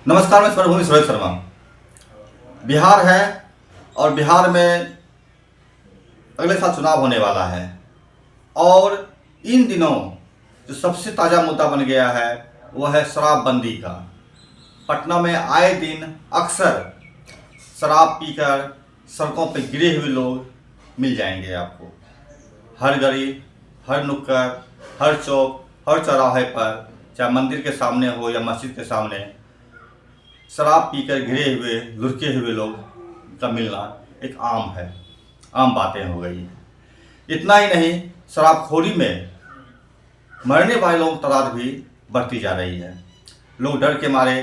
नमस्कार, मैं स्वरभूमि सुरेश शर्मा। बिहार है और बिहार में अगले साल चुनाव होने वाला है और इन दिनों जो सबसे ताज़ा मुद्दा बन गया है वह है शराबबंदी का। पटना में आए दिन अक्सर शराब पीकर सड़कों पर गिरे हुए लोग मिल जाएंगे आपको। हर गली, हर नुक्कड़, हर चौक, हर चौराहे पर, चाहे मंदिर के सामने हो या मस्जिद के सामने, शराब पीकर गिरे हुए लुढ़के हुए लोग का मिलना एक आम है, आम बातें हो गई। इतना ही नहीं, शराबखोरी में मरने वाले लोगों की तादाद भी बढ़ती जा रही है। लोग डर के मारे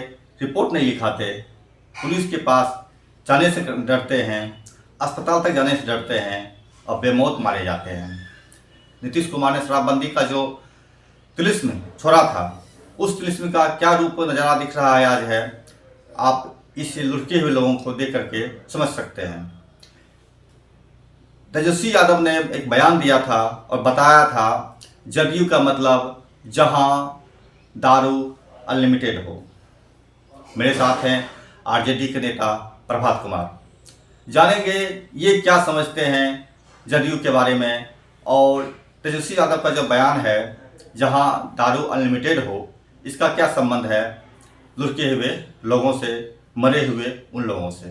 रिपोर्ट नहीं लिखाते, पुलिस के पास जाने से डरते हैं, अस्पताल तक जाने से डरते हैं और बेमौत मारे जाते हैं। नीतीश कुमार ने शराबबंदी का जो तिलिस्म छोड़ा था, उस तिलिस्म का क्या रूप नज़ारा दिख रहा है आज है, आप इस लुढ़के हुए लोगों को देख करके समझ सकते हैं। तेजस्वी यादव ने एक बयान दिया था और बताया था जदयू का मतलब जहां दारू अनलिमिटेड हो। मेरे साथ हैं आरजेडी के नेता प्रभात कुमार। जानेंगे ये क्या समझते हैं जदयू के बारे में और तेजस्वी यादव का जो बयान है जहां दारू अनलिमिटेड हो, इसका क्या संबंध है लुढ़के हुए लोगों से, मरे हुए उन लोगों से।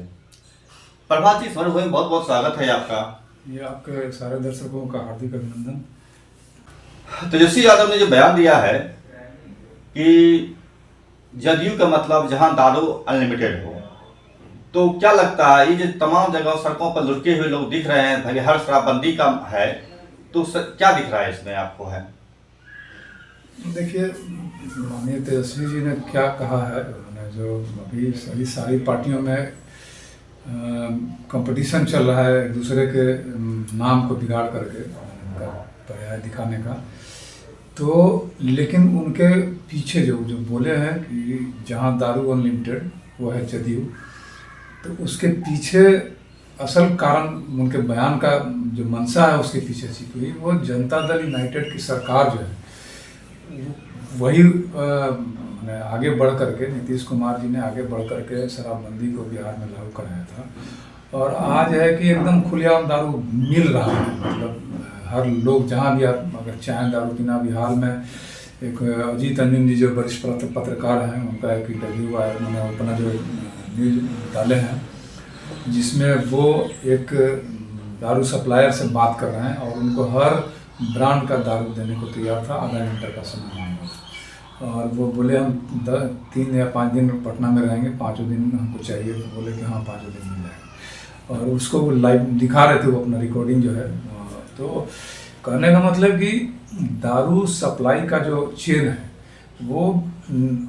प्रभात जी, स्वरभूमि में बहुत बहुत स्वागत है आपका। ये आपके सारे दर्शकों का हार्दिक अभिनंदन। तेजस्वी यादव ने जो बयान दिया है कि जदयू का मतलब जहां दारू अनलिमिटेड हो, तो क्या लगता है ये जो तमाम जगह सड़कों पर लुढ़के हुए लोग दिख रहे हैं, भले हर शराबबंदी का है, तो क्या दिख रहा है इसमें आपको है? देखिए, माननीय तेजस्वी जी ने क्या कहा है, उन्होंने जो अभी सभी सारी पार्टियों में कंपटीशन चल रहा है एक दूसरे के नाम को बिगाड़ करके उनका पर्याय दिखाने का, तो लेकिन उनके पीछे जो बोले हैं कि जहां दारू अनलिमिटेड वो है जदयू, तो उसके पीछे असल कारण उनके बयान का जो मंशा है उसके पीछे छिपी हुई वो जनता दल यूनाइटेड की सरकार जो है वही आगे बढ़ करके, नीतीश कुमार जी ने आगे बढ़ करके शराबबंदी को बिहार में लागू कराया था। और आज है कि एकदम खुलेआम दारू मिल रहा है, मतलब हर लोग जहाँ भी आप अगर चाहें दारू पीना। बिहार में एक अजीत अंजन जी जो वरिष्ठ पत्रकार हैं, उनका एक इंटरव्यू आया, उन्होंने अपना जो न्यूज डाले हैं जिसमें वो एक दारू सप्लायर से बात कर रहे हैं और उनको हर ब्रांड का दारू देने को तैयार था, आधा लीटर का समय मांगा। और वो बोले हम 3 या 5 दिन पटना में रहेंगे, 5वें दिन हमको चाहिए, तो बोले कि हाँ 5वें दिन मिल जाएगा। और उसको वो लाइव दिखा रहे थे, वो अपना रिकॉर्डिंग जो है। तो कहने का मतलब कि दारू सप्लाई का जो चेन है वो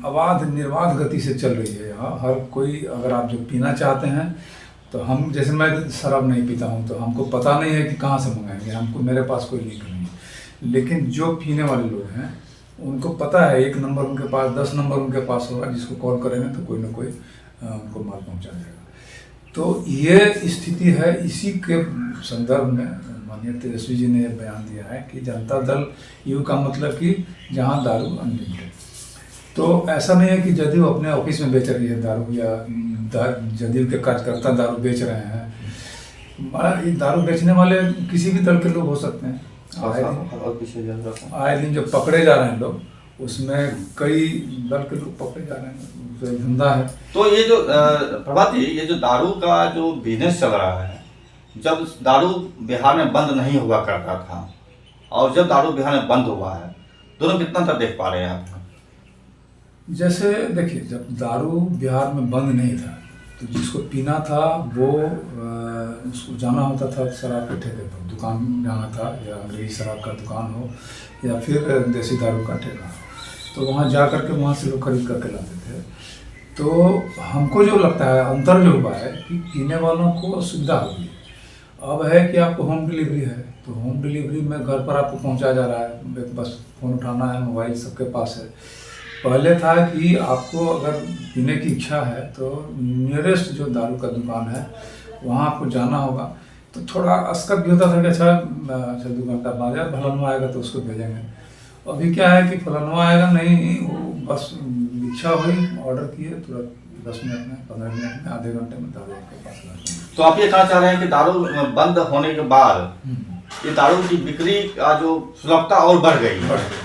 अबाध निर्बाध गति से चल रही है यहाँ। हर कोई, अगर आप जो पीना चाहते हैं, तो हम जैसे मैं शराब नहीं पीता हूँ तो हमको पता नहीं है कि कहाँ से मंगाएंगे, हमको मेरे पास कोई लिंक नहीं है। लेकिन जो पीने वाले लोग हैं उनको पता है, 1 नंबर उनके पास, 10 नंबर उनके पास होगा, जिसको कॉल करेंगे तो कोई ना कोई उनको माल पहुँचा जाएगा। तो ये स्थिति है। इसी के संदर्भ में माननीय तेजस्वी जी ने बयान दिया है कि जनता दल यू का मतलब कि जहाँ दारू अनलिमिटेड। तो ऐसा नहीं है कि जदयू अपने ऑफिस में बेच रही है दारू या जदयू के कार्यकर्ता दारू बेच रहे हैं। दारू बेचने वाले किसी भी दल के लोग हो सकते हैं। आए दिन जो पकड़े जा रहे हैं लोग, उसमें कई दल के लोग पकड़े जा रहे हैं, धंधा है। तो ये जो प्रभात जी, ये जो दारू का जो बिजनेस चल रहा है, जब दारू बिहार में बंद नहीं हुआ करता था और जब दारू बिहार में बंद हुआ है, दोनों कितना अंतर देख पा रहे हैं आप? जैसे देखिए, जब दारू बिहार में बंद नहीं था तो जिसको पीना था वो उसको जाना होता था शराब के ठेके पर, दुकान जाना था, या अंग्रेजी शराब का दुकान हो या फिर देसी दारू का ठेका हो, तो वहाँ जा कर के वहाँ से लोग खरीद करके लाते थे। तो हमको जो लगता है अंतर जो हुआ है कि पीने वालों को सुविधा होगी। अब है कि आपको होम डिलीवरी है, तो होम डिलीवरी में घर पर आपको पहुँचाया जा रहा है, बस फ़ोन उठाना है, मोबाइल सबके पास है। पहले था कि आपको अगर पीने की इच्छा है तो नियरेस्ट जो दारू का दुकान है वहाँ आपको जाना होगा, तो थोड़ा अस्कत भी होता था कि अच्छा 2 घंटा बाद यार फलाना आएगा तो उसको भेजेंगे। अभी क्या है कि फलाना आएगा नहीं, वो बस इच्छा हुई, ऑर्डर किए, तुरंत 10 मिनट में, 15 मिनट में, आधे घंटे में दारू आपके पास घर पे। तो आप ये कहना चाह रहे हैं कि दारू बंद होने के बाद हम्म। ये दारू की बिक्री का जो सुलभता और बढ़ गई है। बढ़ गई।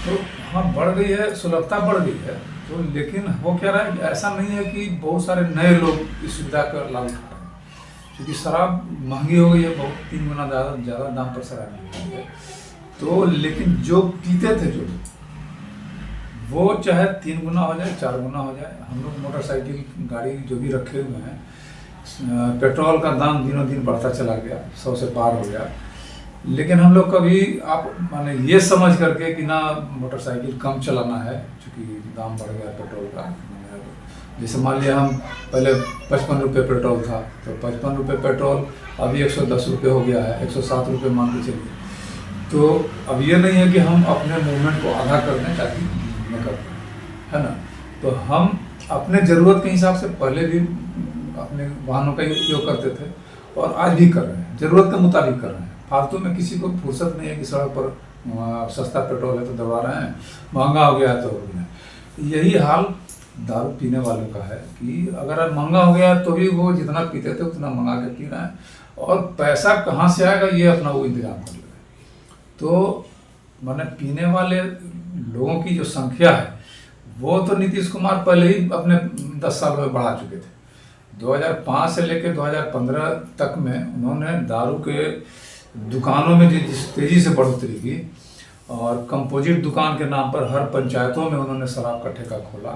तो हाँ बढ़ गई है, सुलभता बढ़ गई है। तो लेकिन हो क्या रहा है कि ऐसा नहीं है कि बहुत सारे नए लोग इस सुविधा का लाभ उठा रहे हैं, क्योंकि शराब महंगी हो गई है बहुत, 3 गुना ज़्यादा दाम पर शराब मिल रही है। तो लेकिन जो पीते थे जो लोग, वो चाहे 3 गुना हो जाए, 4 गुना हो जाए। हम लोग मोटरसाइकिल गाड़ी जो भी रखे हुए हैं, पेट्रोल का दाम दिनों दिन बढ़ता चला गया, 100 से पार हो गया। लेकिन हम लोग कभी आप माने ये समझ करके कि ना मोटरसाइकिल कम चलाना है क्योंकि दाम बढ़ गया पेट्रोल का। जैसे मान लिया हम पहले 55 रुपये पेट्रोल था, तो 55 रुपये पेट्रोल अभी 110 रुपये हो गया है, 107 रुपये मान के चलिए। तो अब ये नहीं है कि हम अपने मूवमेंट को आधा कर दें ताकि न कर पाए, है ना। तो हम अपने ज़रूरत के हिसाब से पहले भी अपने वाहनों का उपयोग करते थे और आज भी कर रहे हैं, ज़रूरत के मुताबिक कर रहे हैं। फालतू में किसी को फुर्सत नहीं है कि सड़क पर सस्ता पेट्रोल है तो दबा रहे हैं, महंगा हो गया है तो हो गया है। यही हाल दारू पीने वालों का है कि अगर महंगा हो गया तो भी वो जितना पीते थे उतना मंगा के पी रहे हैं, और पैसा कहाँ से आएगा ये अपना वो इंतजाम कर ले रहे हैं। तो माने पीने वाले लोगों की जो संख्या है वो तो नीतीश कुमार पहले ही अपने 10 साल में बढ़ा चुके थे। 2005 से लेकर 2015 तक में उन्होंने दारू के दुकानों में जिस तेज़ी से बढ़ोतरी की, और कंपोजिट दुकान के नाम पर हर पंचायतों में उन्होंने शराब का ठेका खोला।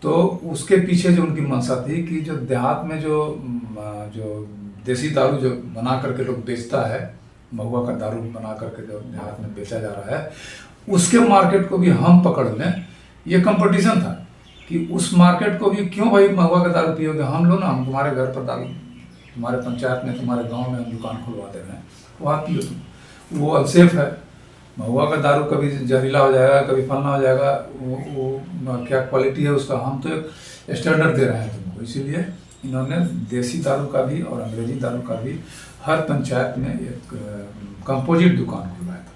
तो उसके पीछे जो उनकी मंशा थी कि जो देहात में जो देसी दारू जो बना करके लोग बेचता है, महुआ का दारू बना करके जो देहात में बेचा जा रहा है, उसके मार्केट को भी हम पकड़ लें। ये कंपटीशन था कि उस मार्केट को भी क्यों भाई महुआ का दारू पियोगे, हम लो ना, हम तुम्हारे घर पर दारू, तुम्हारे पंचायत में, तुम्हारे गांव में हम दुकान खुलवा दे रहे हैं, वहाँ पियो तुम। वो अनसेफ है, महुआ का दारू कभी जहरीला हो जाएगा, कभी फलना हो जाएगा, वो क्या क्वालिटी है उसका, हम तो एक स्टैंडर्ड दे रहे हैं तुमको। इसीलिए इन्होंने देसी दारू का भी और अंग्रेजी दारू का भी हर पंचायत में एक कंपोजिट दुकान खुलवाया था।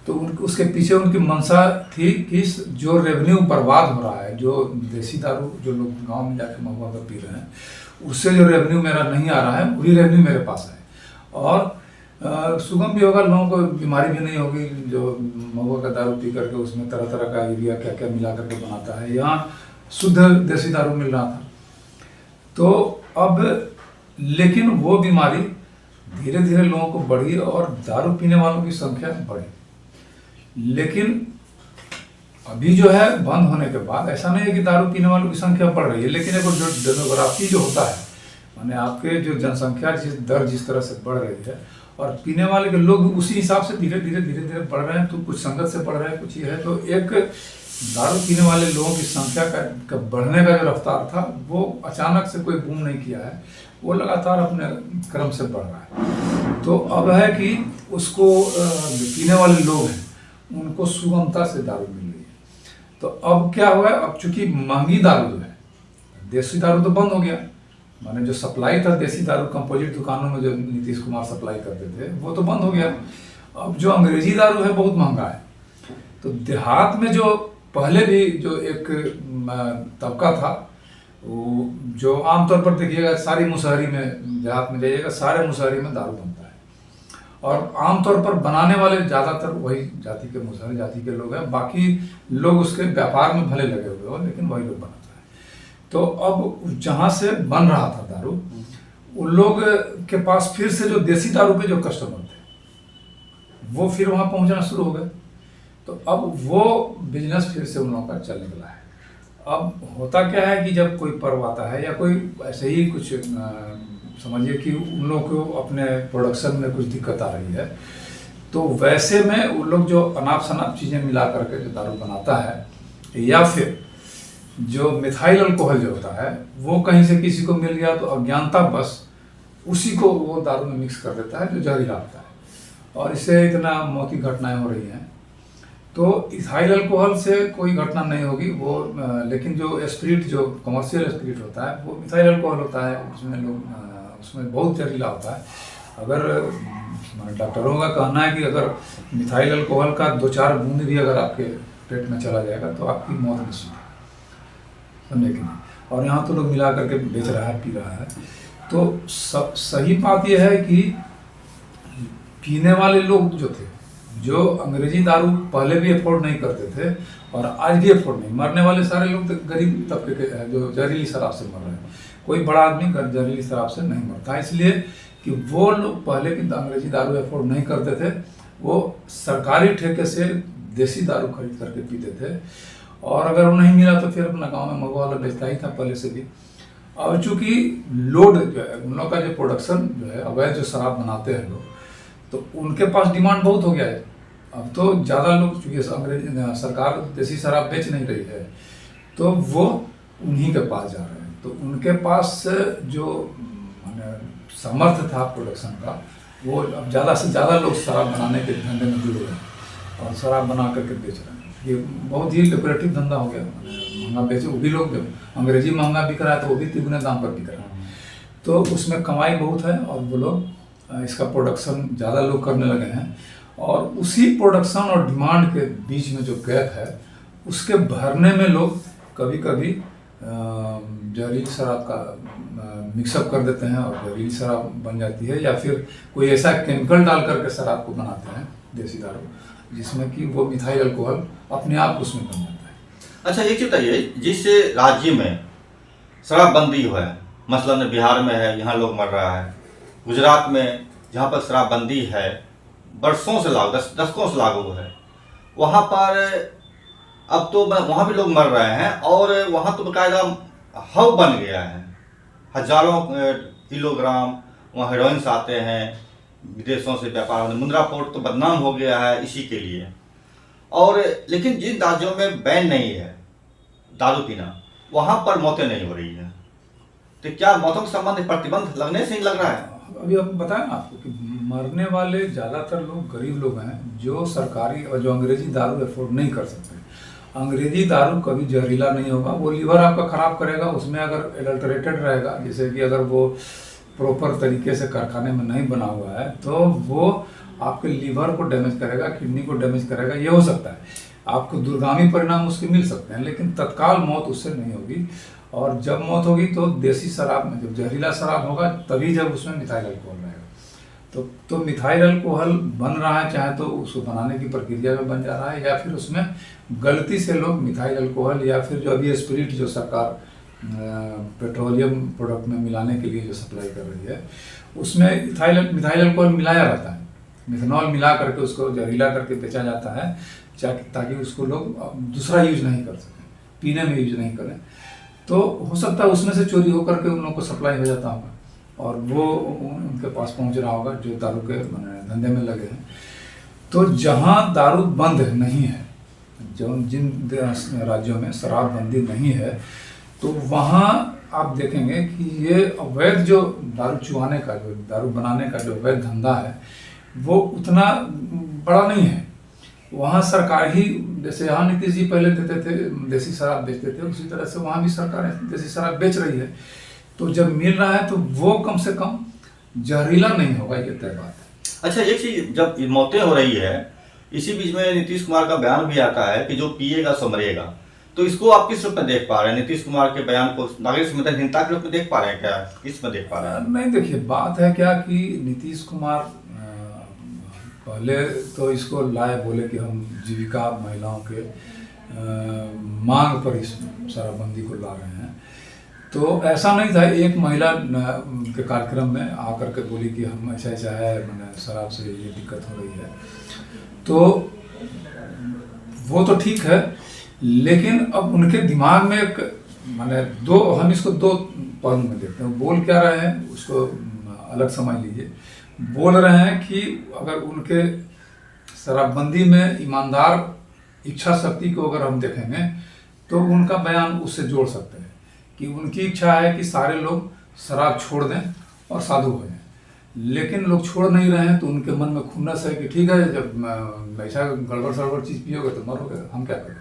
तो उसके पीछे उनकी मंशा थी कि जो रेवेन्यू बर्बाद हो रहा है, जो देसी दारू जो लोग गांव में जाके महुआ का पी रहे हैं, उससे जो रेवेन्यू मेरा नहीं आ रहा है वही रेवेन्यू मेरे पास है, और सुगम भी होगा, लोगों को बीमारी भी नहीं होगी। जो महुआ का दारू पी करके उसमें तरह तरह का यूरिया क्या क्या मिला करके बनाता है, यहाँ शुद्ध देसी दारू मिल रहा था। तो अब लेकिन वो बीमारी धीरे धीरे लोगों को बढ़ी और दारू पीने वालों की संख्या बढ़ी। लेकिन अभी जो है बंद होने के बाद ऐसा नहीं है कि दारू पीने वालों की संख्या बढ़ रही है, लेकिन एक जो डेमोग्राफी जो होता है, माने आपके जो जनसंख्या जिस तरह से बढ़ रही है और पीने वाले के लोग उसी हिसाब से धीरे धीरे बढ़ रहे हैं। तो कुछ संगत से बढ़ रहे हैं, कुछ ये है। तो एक दारू पीने वाले लोगों की संख्या का बढ़ने का जो रफ्तार था वो अचानक से कोई बूम नहीं किया है, वो लगातार अपने क्रम से बढ़ रहा है। तो अब है कि उसको पीने वाले लोग हैं उनको सुगमता से दारू मिल रही है। तो अब क्या हुआ है, अब चूंकि महंगी दारू जो है, देसी दारू तो बंद हो गया, माने जो सप्लाई था देसी दारू कंपोजिट दुकानों में जो नीतीश कुमार सप्लाई करते थे वो तो बंद हो गया। अब जो अंग्रेजी दारू है बहुत महंगा है। तो देहात में जो पहले भी जो एक तबका था, वो जो आमतौर पर देखिएगा सारी मुसहरी में, देहात में जाइएगा सारे मुसहरी में दारू बनता है, और आमतौर पर बनाने वाले ज़्यादातर वही जाति के, मुसहरी जाति के लोग हैं। बाकी लोग उसके व्यापार में भले लगे हुए हो, लेकिन वही लोग बनाते हैं। तो अब जहाँ से बन रहा था दारू, उन लोग के पास फिर से जो देसी दारू पे जो कस्टमर थे वो फिर वहाँ पहुँचना शुरू हो गए। तो अब वो बिजनेस फिर से उन लोगों का चलने लगा है। अब होता क्या है कि जब कोई पर्व आता है या कोई ऐसे ही कुछ समझिए कि उन लोगों को अपने प्रोडक्शन में कुछ दिक्कत आ रही है, तो वैसे में उन लोग जो अनाप शनाप चीज़ें मिला करके जो दारू बनाता है, या फिर जो मिथाइल अल्कोहल जो होता है वो कहीं से किसी को मिल गया तो अज्ञानता बस उसी को वो दारू में मिक्स कर देता है जो जहरीला होता है, और इससे इतना मौत की घटनाएँ हो रही हैं। तो इथाइल अल्कोहल से कोई घटना नहीं होगी वो, लेकिन जो स्पिरिट, जो कमर्शियल स्पिरिट होता है वो मिथाइल अल्कोहल होता है, उसमें लोग उसमें बहुत जहरीला होता है। अगर डॉक्टरों का कहना है कि अगर मिथाइल अल्कोहल का 2-4 बूंद भी अगर आपके पेट में चला जाएगा तो आपकी मौत निश्चित है। समझे कि नहीं। और यहाँ तो लोग मिला करके बेच रहा है, पी रहा है। तो सही बात यह है कि पीने वाले लोग जो थे, जो अंग्रेजी दारू पहले भी अफोर्ड नहीं करते थे और आज भी अफोर्ड नहीं, मरने वाले सारे लोग तो गरीब तबके के हैं जो जहरीली शराब से मर रहे हैं। कोई बड़ा आदमी जहरीली शराब से नहीं मरता, इसलिए कि वो लोग पहले की अंग्रेजी दारू अफोर्ड नहीं करते थे, वो सरकारी ठेके से देसी दारू खरीद करके पीते थे। और अगर वो नहीं मिला तो फिर अपना गाँव में महुआ वाला बेचता ही था पहले से भी। और चूँकि लोड जो है उन लोग का जो प्रोडक्शन जो है अवैध जो शराब बनाते हैं लोग, तो उनके पास डिमांड बहुत हो गया है। अब तो ज़्यादा लोग चूँकि अंग्रेजी सरकार देसी शराब बेच नहीं रही है, तो वो उन्हीं के पास जा रहे हैं। तो उनके पास जो माने सामर्थ्य था प्रोडक्शन का, वो अब ज़्यादा से ज़्यादा लोग शराब बनाने के धंधे में जुड़ गए और शराब बना करके बेच रहे हैं। ये बहुत ही लुक्रेटिव धंधा हो गया। महंगा बेचे वो भी लोग, जब अंग्रेजी महंगा बिक रहा है तो वो भी तिगुने दाम पर बिक रहा है। तो उसमें कमाई बहुत है और वो लोग इसका प्रोडक्शन ज़्यादा लोग करने लगे हैं। और उसी प्रोडक्शन और डिमांड के बीच में जो गैप है, उसके भरने में लोग कभी कभी जहरीली शराब का मिक्सअप कर देते हैं और जहरीली शराब बन जाती है, या फिर कोई ऐसा केमिकल डाल करके शराब को बनाते हैं देसी दारू, जिसमें कि वो मिथाइल अल्कोहल अपने आप उसमें बन जाता है। अच्छा, एक चीज बताइए, जिस राज्य में शराबबंदी हो है, मसलन बिहार में है, यहाँ लोग मर रहा है, गुजरात में जहाँ पर शराबबंदी है बरसों से लागू, दशकों से लागू है, वहाँ पर अब तो वहाँ भी लोग मर रहे हैं और वहाँ तो बाकायदा हब बन गया है। हजारों किलोग्राम वहाँ हेरोइंस आते हैं, विदेशों से व्यापार, मुंद्रा पोर्ट तो बदनाम हो गया है इसी के लिए। और लेकिन जिन राज्यों में बैन नहीं है दारू पीना, वहाँ पर मौतें नहीं हो रही हैं। तो क्या मौतों के संबंध प्रतिबंध लगने से ही लग रहा है? अभी अब बताएं आपको कि मरने वाले ज़्यादातर लोग गरीब लोग हैं, जो सरकारी और जो अंग्रेजी दारू अफोर्ड नहीं कर सकते। अंग्रेजी दारू कभी जहरीला नहीं होगा, वो लीवर आपका ख़राब करेगा। उसमें अगर एडल्टरेटेड रहेगा, जैसे कि अगर वो प्रॉपर तरीके से कारखाने में नहीं बना हुआ है, तो वो आपके लीवर को डैमेज करेगा, किडनी को डैमेज करेगा। ये हो सकता है, आपको दूरगामी परिणाम उसके मिल सकते हैं, लेकिन तत्काल मौत उससे नहीं होगी। और जब मौत होगी तो देसी शराब में, जब जहरीला शराब होगा तभी जब उसमें मिथाइल अल्कोहल रहेगा। तो मिथाइल अल्कोहल बन रहा है, चाहे तो उसको बनाने की प्रक्रिया में बन जा रहा है, या फिर उसमें गलती से लोग मिथाइल अल्कोहल, या फिर जो अभी स्पिरिट जो सरकार पेट्रोलियम प्रोडक्ट में मिलाने के लिए जो सप्लाई कर रही है, उसमें मिथाइल अल्कोहल मिलाया रहता है। मिथेनॉल मिला करके उसको जहरीला करके बेचा जाता है, ताकि उसको लोग दूसरा यूज नहीं कर सकें, पीने में यूज नहीं करें। तो हो सकता है उसमें से चोरी होकर के उन लोगों को सप्लाई हो जाता होगा और वो उनके पास पहुंच रहा होगा जो दारू के धंधे में लगे हैं। तो जहां दारू बंद नहीं है, जो जिन राज्यों में शराबबंदी नहीं है, तो वहाँ आप देखेंगे कि ये अवैध जो दारू चुहाने का, जो दारू बनाने का जो अवैध धंधा है, वो उतना बड़ा नहीं है। वहाँ सरकार ही, जैसे यहाँ नीतीश जी पहले देते थे, देसी शराब बेचते थे, उसी तरह से वहाँ भी सरकार देसी शराब बेच रही है। तो जब मिल रहा है तो वो कम से कम जहरीला नहीं होगा, ये तय बात है। अच्छा, एक चीज, जब मौतें हो रही है, इसी बीच में नीतीश कुमार का बयान भी आता है कि जो पिएगा सो मरेगा। तो इसको आप किस रूप में देख पा रहे हैं? नीतीश कुमार के बयान को नागरिक संवेदनहीनता के रूप में देख पा रहे हैं क्या? किस में देख पा रहे हैं? नहीं, देखिए, बात है क्या कि नीतीश कुमार पहले तो इसको लाए, बोले कि हम जीविका महिलाओं के मांग पर इस शराबबंदी को ला रहे हैं। तो ऐसा नहीं था, एक महिला के कार्यक्रम में आकर के बोली कि हम ऐसा ऐसा है, मैंने शराब से ये दिक्कत हो रही है। तो वो तो ठीक है, लेकिन अब उनके दिमाग में एक माने हम इसको दो पहलू में देखते हैं। बोल क्या रहे हैं उसको अलग समझ लीजिए। बोल रहे हैं कि अगर उनके शराबबंदी में ईमानदार इच्छा शक्ति को अगर हम देखेंगे तो उनका बयान उससे जोड़ सकते हैं कि उनकी इच्छा है कि सारे लोग शराब छोड़ दें और साधु हो जाएं, लेकिन लोग छोड़ नहीं रहे हैं। तो उनके मन में खुन्नस है कि ठीक है, जब ऐसा गड़बड़ सड़बड़ चीज़ पियोगे तो मरोगे, हम क्या करें,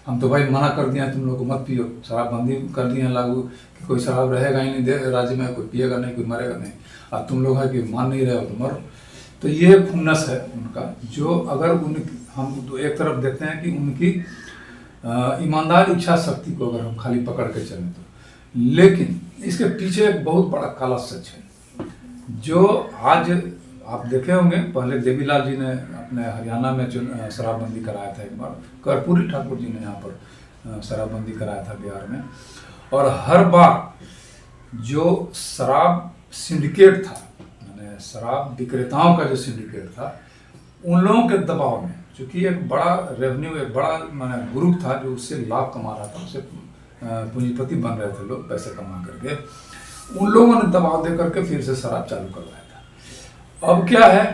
हम तो भाई मना कर दिया है तुम लोग को मत पियो, शराबबंदी कर दिए हैं लागू कि कोई शराब रहेगा ही नहीं राज्य में, कोई पिएगा नहीं, कोई मरेगा नहीं। अब तुम लोग है कि मान नहीं रहे हो तो मरो। तो ये खुन्नस है उनका, जो अगर हम एक तरफ देखते हैं कि उनकी ईमानदार इच्छा शक्ति को अगर हम खाली पकड़ के चलें तो। लेकिन इसके पीछे एक बहुत बड़ा काला सच है जो आज आप देखे होंगे। पहले देवीलाल जी ने अपने हरियाणा में शराबबंदी कराया था, एक बार कर्पूरी ठाकुर जी ने यहाँ पर शराबबंदी कराया था बिहार में। और हर बार जो शराब सिंडिकेट था, मैंने शराब विक्रेताओं का जो सिंडिकेट था, उन लोगों के दबाव में, चूँकि एक बड़ा रेवेन्यू, एक बड़ा मैंने ग्रुप था जो उससे लाभ कमा रहा था, उससे पूंजीपति बन रहे थे लोग पैसे कमा करके, उन लोगों ने दबाव दे करके फिर से शराब चालू करवाया था। अब क्या है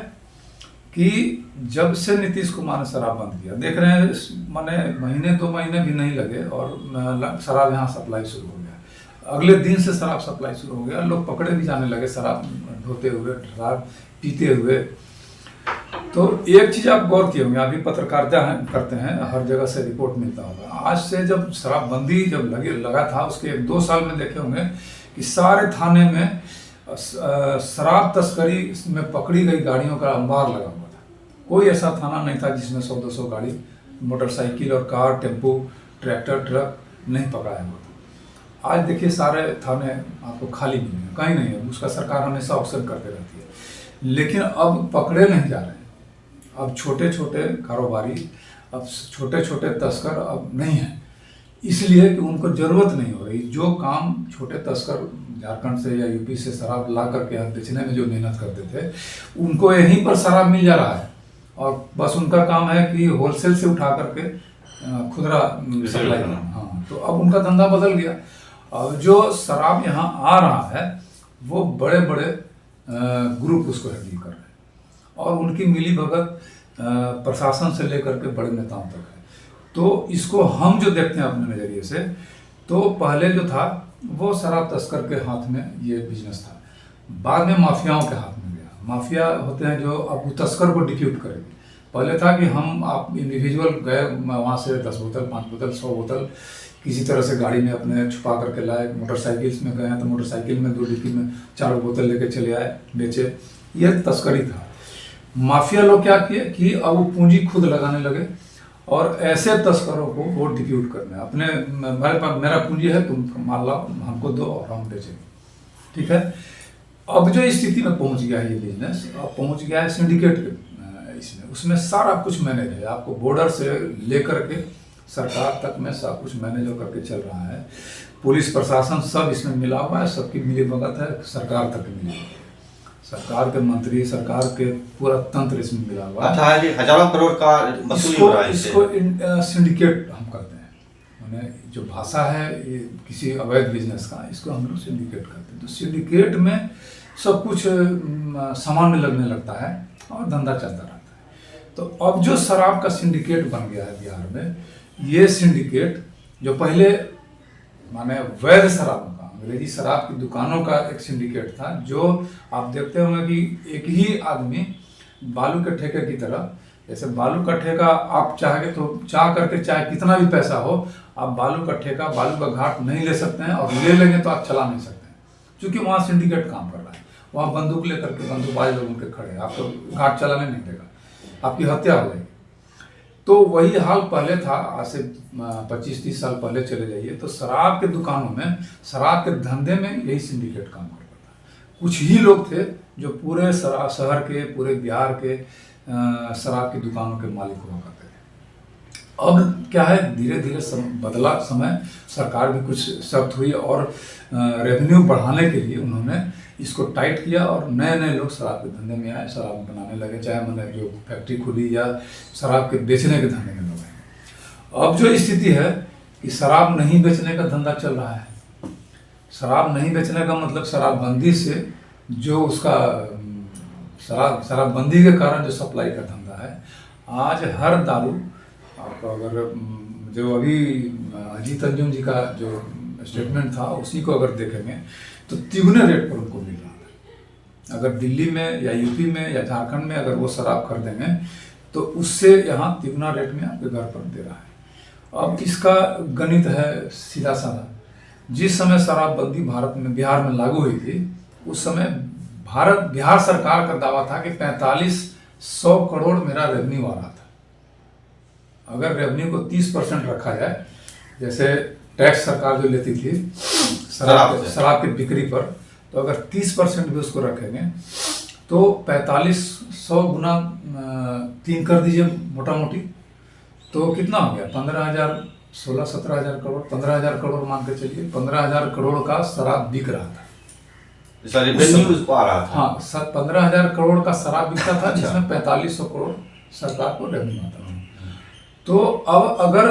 कि जब से नीतीश कुमार ने शराब बंद किया, देख रहे हैं माने महीने 2 महीने भी नहीं लगे और शराब यहाँ सप्लाई शुरू हो गया। अगले दिन से शराब सप्लाई शुरू हो गया, लोग पकड़े भी जाने लगे शराब ढोते हुए, शराब पीते हुए। तो एक चीज़ आप गौर किए होंगे, अभी पत्रकारिता करते हैं, हर जगह से रिपोर्ट मिलता होगा। आज से जब शराबबंदी जब लगा था, उसके 1-2 साल में देखे होंगे कि सारे थाने में शराब तस्करी में पकड़ी गई गाड़ियों का अंबार लगा हुआ था। कोई ऐसा थाना नहीं था जिसमें 100-200 गाड़ी, मोटरसाइकिल और कार, टेम्पो, ट्रैक्टर, ट्रक नहीं पकड़ाया हुआ था। आज देखिए सारे थाने आपको खाली नहीं है, कहीं नहीं है, उसका सरकार हमेशा ऑप्शन करते रहती है। लेकिन अब पकड़े नहीं जा रहे हैं। अब छोटे छोटे कारोबारी, अब छोटे छोटे तस्कर अब नहीं हैं, इसलिए कि उनको ज़रूरत नहीं हो रही। जो काम छोटे तस्कर झारखंड से या यूपी से शराब ला करके यहाँ बेचने में जो मेहनत करते थे, उनको यहीं पर शराब मिल जा रहा है और बस उनका काम है कि होलसेल से उठा करके खुदरा सप्लाई करना। हाँ, तो अब उनका धंधा बदल गया। अब जो शराब यहाँ आ रहा है वो बड़े बड़े ग्रुप उसको हैंडल कर रहे हैं और उनकी मिली भगत प्रशासन से लेकर के बड़े नेताओं तक है। तो इसको हम जो देखते हैं अपने नज़रिए से, तो पहले जो था वो शराब तस्कर के हाथ में ये बिजनेस था, बाद में माफियाओं के हाथ में गया। माफिया होते हैं जो अब तस्कर को डिप्यूट करेंगे। पहले था कि हम आप इंडिविजुअल गए वहाँ से 10 बोतल, 5 बोतल, 100 बोतल किसी तरह से गाड़ी में अपने छुपा करके लाए। मोटरसाइकिल्स में गए हैं तो मोटरसाइकिल में 2 डिक्की में 4 बोतल लेके चले आए, बेचे। यह तस्करी था। माफिया लोग क्या किए कि अब वो पूंजी खुद लगाने लगे और ऐसे तस्करों को वो डिप्यूट करना है। अपने मेरे पास मेरा पूंजी है, तुम माल लाओ, हमको दो और हम बेचेंगे, ठीक है। अब जो स्थिति में पहुंच गया है ये बिजनेस, अब पहुंच गया है सिंडिकेट के इसमें, उसमें सारा कुछ मैनेज है। आपको बॉर्डर से लेकर के सरकार तक में सब कुछ मैनेज होकर के चल रहा है। पुलिस प्रशासन सब इसमें मिला हुआ है, सबकी मिली भगत है, सरकार तक मिली हुई है। सरकार के मंत्री, सरकार के पूरा तंत्र इसमें मिला हुआ है। अच्छा है जी, हजारों करोड़ का वसूली हो रहा है इससे। इसको सिंडिकेट हम करते हैं, माने जो भाषा है ये किसी अवैध बिजनेस का, इसको हम लोग सिंडिकेट करते हैं। तो सिंडिकेट में सब कुछ सामान में लगने लगता है और धंधा चलता रहता है। तो अब जो शराब का सिंडिकेट बन गया है बिहार में, ये सिंडिकेट जो पहले माने वैध शराबों का, अंग्रेजी शराब की दुकानों का एक सिंडिकेट था, जो आप देखते होंगे कि एक ही आदमी बालू के ठेके की तरह, जैसे बालू का ठेका आप चाहेंगे तो चाह करके चाहे कितना भी पैसा हो, आप बालू का ठेका, बालू का घाट नहीं ले सकते हैं, और ले लेंगे तो आप चला नहीं सकते हैं, क्योंकि वहाँ सिंडिकेट काम कर रहा है। वहाँ बंदूक लेकर के बंदूकबाज लोग उनके खड़े हैं, आपको घाट चलाने नहीं देगा, आपकी हत्या हो जाएगी। तो वही हाल पहले था, आज से 25-30 साल पहले चले जाइए तो शराब के दुकानों में, शराब के धंधे में यही सिंडिकेट काम करता था। कुछ ही लोग थे जो पूरे शहर के, पूरे बिहार के शराब की दुकानों के मालिक हुआ करते थे। अब क्या है, धीरे धीरे बदला समय, सरकार भी कुछ सख्त हुई और रेवेन्यू बढ़ाने के लिए उन्होंने इसको टाइट किया और नए नए लोग शराब के धंधे में आए, शराब बनाने लगे, चाहे मैंने जो फैक्ट्री खुली या शराब के बेचने के धंधे में लोग। अब जो स्थिति है कि शराब नहीं बेचने का धंधा चल रहा है। शराब नहीं बेचने का मतलब शराबबंदी से जो उसका शराबबंदी के कारण जो सप्लाई का धंधा है, आज हर दारू आपको अगर जो अभी अजीत अंजुम जी का जो स्टेटमेंट था उसी को अगर देखेंगे तो तिगुने रेट पर उनको मिल रहा है। अगर दिल्ली में या यूपी में या झारखंड में अगर वो शराब खरीदेंगे तो उससे यहाँ तिगुना रेट में आपके घर पर दे रहा है। अब इसका गणित है सीधा साधा। जिस समय शराबबंदी भारत में, बिहार में लागू हुई थी, उस समय बिहार सरकार का दावा था कि 4500 करोड़ मेरा रेवेन्यू आ रहा था। अगर रेवेन्यू को 30% रखा जाए, जैसे टैक्स सरकार जो लेती थी शराब की बिक्री पर, तो अगर 30% भी उसको रखेंगे तो 4500 गुना 3 कर दीजिए मोटा मोटी, तो कितना हो गया? 15,000, 16-17,000 करोड़, 15,000 करोड़ मान के चलिए। 15,000 करोड़ का शराब बिक रहा था, रेवेन्यू आ रहा था। हाँ, 15,000 करोड़ का शराब बिकता था, जिसमें 4500 करोड़ सरकार को रेवेन्यू आता था। तो अब अगर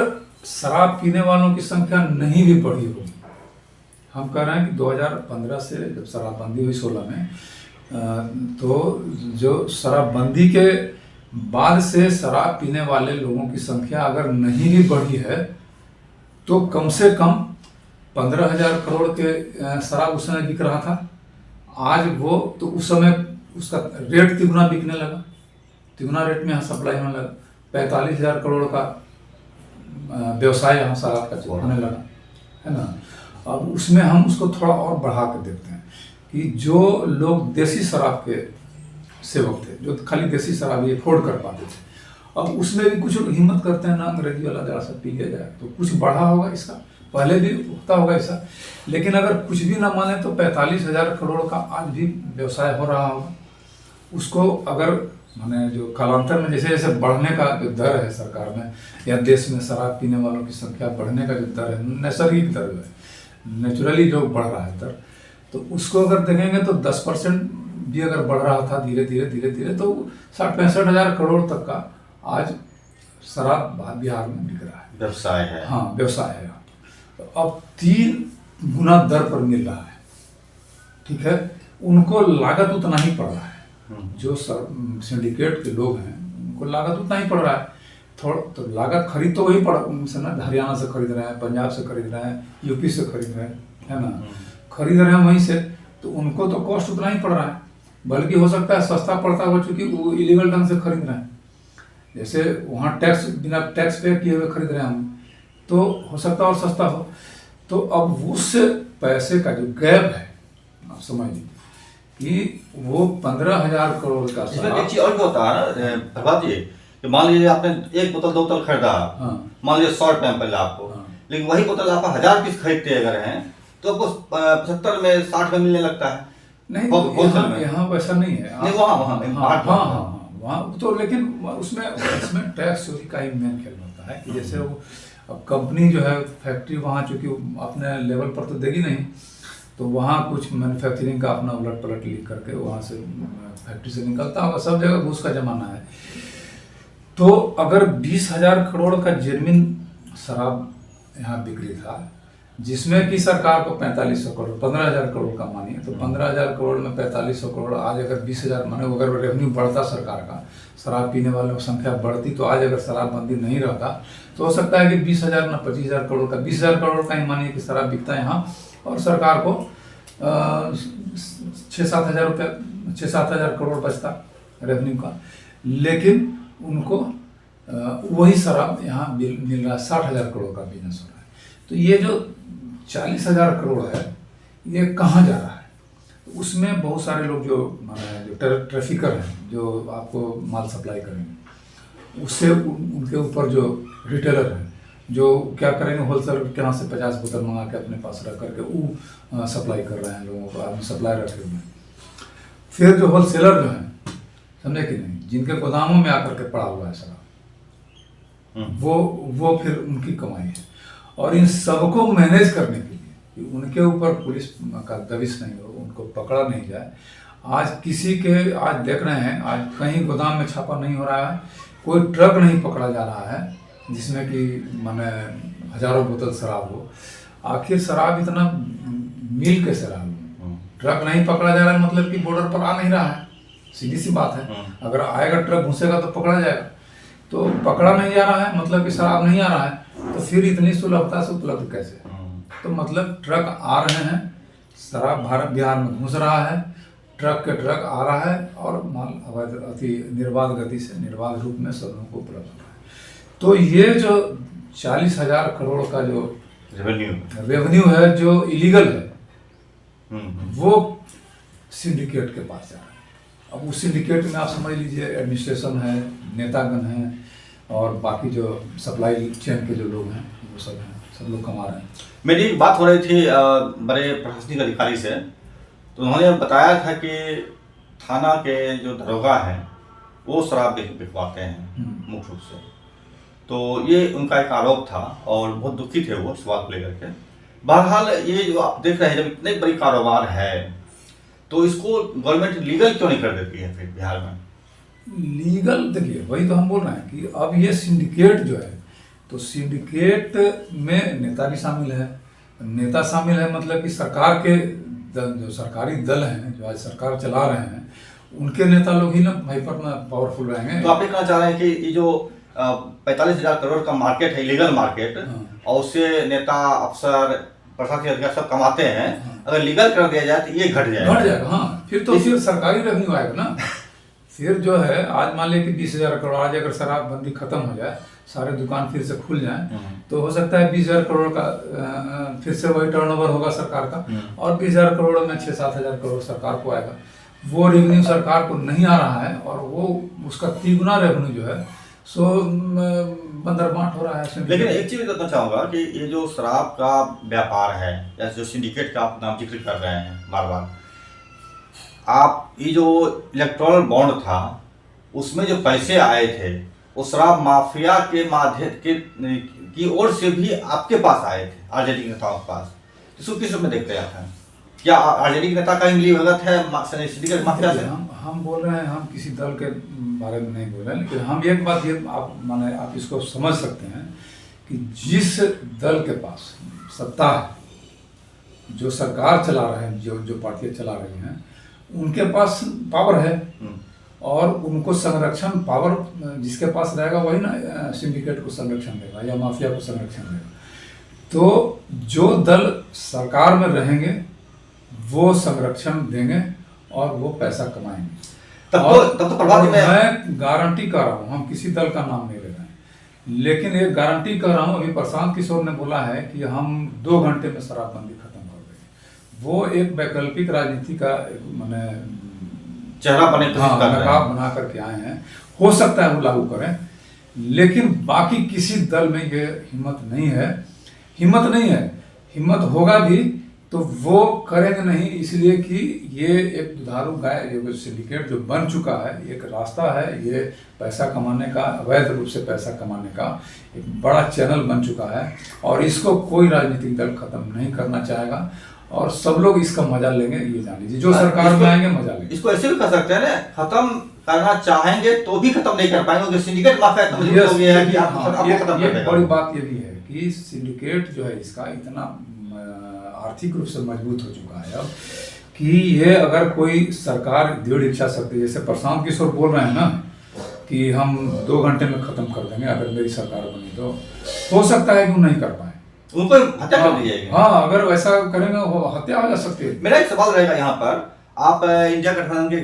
शराब पीने वालों की संख्या नहीं भी बढ़ी होगी, हम कह रहे हैं कि 2015 से जब शराबबंदी हुई 16 में, तो जो शराबबंदी के बाद से शराब पीने वाले लोगों की संख्या अगर नहीं भी बढ़ी है, तो कम से कम 15,000 करोड़ के शराब उस समय बिक रहा था। आज वो तो उस समय उसका रेट तिगुना बिकने लगा, तिगुना रेट में यहाँ सप्लाई होने लगा। 45,000 करोड़ का व्यवसाय यहाँ शराब का होने लगा, है ना। अब उसमें हम उसको थोड़ा और बढ़ा कर देखते हैं कि जो लोग देसी शराब के सेवक थे, जो खाली देसी शराब ही अफोर्ड कर पाते थे, अब उसमें भी कुछ लोग हिम्मत करते हैं ना, अंग्रेजी वाला जरा सा पी लिया जाए, तो कुछ बढ़ा होगा इसका, पहले भी होता होगा ऐसा। लेकिन अगर कुछ भी ना माने तो 45,000 करोड़ का आज भी व्यवसाय हो रहा होगा। उसको अगर माने जो कालांतर में जैसे जैसे बढ़ने का जो दर है सरकार में या देश में शराब पीने वालों की संख्या बढ़ने का जो दर है, नैसर्गिक दर है, नेचुरली जो बढ़ रहा है दर, तो उसको अगर देखेंगे तो 10% भी अगर बढ़ रहा था धीरे धीरे तो 60-65,000 करोड़ तक का आज शराब बिहार में बिक रहा है, व्यवसाय है। हाँ, व्यवसाय है। तो अब 3 गुना दर पर मिल रहा है, ठीक है। उनको लागत उतना ही पड़ रहा है, जो सिंडिकेट के लोग हैं उनको लागत उतना ही पड़ रहा है। थोड़ा तो लागत खरीद तो वही पड़ उनसे ना, हरियाणा से खरीद रहे हैं, पंजाब से खरीद रहे हैं, यूपी से खरीद रहे हैं, है ना, खरीद रहे हैं वहीं से, तो उनको तो कॉस्ट उतना ही पड़ रहा है, बल्कि हो सकता है सस्ता पड़ता हो, चूंकि वो इलीगल ढंग से खरीद रहे हैं। जैसे वहाँ टैक्स बिना टैक्स पे किए हुए खरीद रहे हैं हम, तो हो सकता है और सस्ता हो। तो अब उस पैसे का जो गैप है, आप समझ लीजिए कि वो 15,000 करोड़ का इसमें एक चीज और भी होता है ना प्रभात जी, कि मान लीजिए आपने 1 बोतल 2 बोतल खरीदा, मान लीजिए 100 रुपये में पहले आपको, लेकिन वही बोतल आप 1000 पीस खरीदते अगर हैं तो आपको 75 में 60 में मिलने लगता है। नहीं, यहाँ वैसा नहीं है। नहीं, वहाँ तो, लेकिन उसमें टैक्स चोरी का ही मेन खेल होता है कि जैसे वो अब कंपनी जो है फैक्ट्री वहाँ चूंकि अपने लेवल पर तो देगी नहीं, तो वहाँ कुछ मैन्युफैक्चरिंग का अपना उलट पलट लिख करके वहाँ से फैक्ट्री से निकलता होगा। सब जगह घूस का जमाना है। तो अगर 20,000 करोड़ का जेन्युइन शराब यहाँ बिक्री था, जिसमें कि सरकार को 4500 करोड़, 15,000 करोड़ का मानिए, तो 15,000 करोड़ में 4500 करोड़, आज अगर 20,000 माने अगर रेवेन्यू बढ़ता सरकार का, शराब पीने वालों की संख्या बढ़ती, तो आज अगर शराबबंदी नहीं रहता तो हो सकता है कि 20,000 ना 25,000 करोड़ का, 20,000 करोड़ का ही मानिए कि शराब बिकता है यहाँ, और सरकार को 6-7 हज़ार करोड़ बचता रेवेन्यू का। लेकिन उनको वही शराब यहाँ मिल रहा है, 60,000 करोड़ का बिजनेस हो रहा है। तो ये जो 40,000 करोड़ है, ये कहाँ जा रहा है? तो उसमें बहुत सारे लोग जो ट्रैफिकर हैं, जो आपको माल सप्लाई करेंगे, उससे उनके ऊपर जो रिटेलर हैं, जो क्या करेंगे, होलसेलर के यहाँ से 50 बोतल मंगा के अपने पास रख करके वो सप्लाई कर रहे हैं लोगों को, आदमी सप्लाई रखे हुए हैं। फिर जो होलसेलर जो हैं, समझे कि नहीं, जिनके गोदामों में आकर के पड़ा हुआ है शराब, वो फिर उनकी कमाई है। और इन सबको मैनेज करने के लिए कि उनके ऊपर पुलिस का दबिश नहीं हो, उनको पकड़ा नहीं जाए। आज किसी के, आज देख रहे हैं, आज कहीं गोदाम में छापा नहीं हो रहा है, कोई ट्रक नहीं पकड़ा जा रहा है जिसमें कि माने हजारों बोतल शराब हो। आखिर शराब इतना मिल कैसे रहा? ट्रक नहीं पकड़ा जा रहा है, मतलब कि बॉर्डर पर आ नहीं रहा है, सीधी सी बात है। अगर आएगा ट्रक घुसेगा तो पकड़ा जाएगा, तो पकड़ा नहीं जा रहा है, मतलब कि शराब नहीं आ रहा है, तो फिर इतनी सुलभता से उपलब्ध कैसे? तो मतलब ट्रक आ रहे हैं, शराब भारत बिहार में घुस रहा है, ट्रक के ट्रक आ रहा है, और माल अवैध अति निर्बाध गति से, निर्बाध रूप में सब लोगों को उपलब्ध हो रहा है। तो ये जो 40,000 करोड़ का जो रेवेन्यू है जो इलीगल है, वो सिंडिकेट के पास जा रहा है। अब उस सिंडिकेट में आप समझ लीजिए एडमिनिस्ट्रेशन है, नेतागण हैं, और बाकी जो सप्लाई चेन के जो लोग हैं वो सब हैं, सब लोग कमा रहे हैं। मेरी एक बात हो रही थी बड़े प्रशासनिक अधिकारी से, तो उन्होंने बताया था कि थाना के जो दरोगा हैं वो शराब बिकवाते हैं मुख्य रूप से। तो ये उनका एक आरोप था और बहुत दुखी थे वो इस बात को लेकर के। बहरहाल ये जो आप देख रहे हैं, जब इतने बड़ी कारोबार है तो इसको गवर्नमेंट लीगल क्यों नहीं कर देती है फिर बिहार में? लीगल देखिए, वही तो हम बोल रहे हैं कि अब ये सिंडिकेट जो है, तो सिंडिकेट में नेता भी शामिल है। नेता शामिल है मतलब कि सरकार के जो सरकारी दल हैं, जो आज सरकार चला रहे हैं, उनके नेता लोग ही ना भाई पर पावरफुल रहेंगे। तो आप ये कहना चाह रहे हैं कि ये जो 45,000 करोड़ का मार्केट है, इलीगल मार्केट, और उससे नेता, अफसर, प्रशासनिक अधिकारी सब कमाते हैं, अगर लीगल कर दिया जाए तो ये घट जाएगा। हाँ, फिर तो फिर सरकारी रेवेन्यू आएगा ना। फिर जो है, आज मान लिया कि 20,000 करोड़, आज अगर शराबबंदी खत्म हो जाए, सारे दुकान फिर से खुल जाए, तो हो सकता है 20,000 करोड़ का फिर से वही टर्नओवर होगा सरकार का, और 20,000 करोड़ में 6-7,000 करोड़ सरकार को आएगा। वो रेवेन्यू सरकार को नहीं आ रहा है और वो उसका 3 गुना रेवेन्यू जो है सो बंदरबांट हो रहा है। लेकिन एक चीज बताना चाहूंगा कि ये जो शराब का व्यापार है या जो सिंडिकेट का आप नाम जिक्र कर रहे हैं बार बार, आप ये जो इलेक्टोरल बॉन्ड था उसमें जो पैसे आए थे वो शराब माफिया के माध्यम की ओर से भी आपके पास आए थे, आरजेडी नेताओं के पास। इसको किस रूप में देखते हैं? क्या आरजेडी के नेता का मिलीभगत है सिंडिकेट माफिया से? हम बोल रहे हैं, हम किसी दल के बारे में नहीं बोल रहे हैं, लेकिन हम एक बात ये आप इसको समझ सकते हैं कि जिस दल के पास सत्ता है, जो सरकार चला रहे हैं, जो पार्टियां चला रही हैं, उनके पास पावर है, और उनको संरक्षण पावर जिसके पास रहेगा वही ना सिंडिकेट को संरक्षण देगा या माफिया को संरक्षण देगा। तो जो दल सरकार में रहेंगे वो संरक्षण देंगे और वो पैसा कमाएंगे। तब तो मैं गारंटी कर रहा हूँ, हम किसी दल का नाम नहीं ले रहे हैं, लेकिन एक गारंटी कर रहा हूँ, अभी प्रशांत किशोर ने बोला है कि हम 2 घंटे में शराबबंदी खत्म कर देंगे। वो एक वैकल्पिक राजनीति का मैंने चेहरा नकाब बना करके आए हैं। हो सकता है वो लागू करें, लेकिन बाकी किसी दल में ये हिम्मत नहीं है। हिम्मत होगा भी तो वो करेंगे नहीं, इसलिए कि ये एक दुधारू गाय, ये सिंडिकेट जो बन चुका है, एक रास्ता है, ये पैसा कमाने का, अवैध रूप से पैसा कमाने का एक बड़ा चैनल बन चुका है, और इसको कोई राजनीतिक दल खत्म नहीं करना चाहेगा, और सब लोग इसका मजा लेंगे, ये जान लीजिए। जो सरकार में आएंगे मजा लेंगे। इसको ऐसे भी कर सकते हैं ना, खत्म करना चाहेंगे तो भी खत्म नहीं कर पाएंगे, सिंडिकेट माफिया इतना मजबूत हो गया है कि आपको खत्म कर देगा। बड़ी बात ये भी है कि सिंडिकेट जो है इसका इतना आर्थिक रूप से मजबूत हो चुका है अब कि ये अगर कोई सरकार दृढ़ इच्छा शक्ति, जैसे प्रशांत किशोर बोल रहे हैं ना कि हम 2 घंटे में खत्म कर देंगे अगर मेरी सरकार बनी, तो हो सकता है कि वो नहीं कर पाए, उनको हत्या कर दी जाएगी। हाँ, अगर वैसा करेंगे वो हत्या हो जा सकती है। मेरा एक सवाल रहेगा यहाँ पर, आप इंडिया गठबंधन के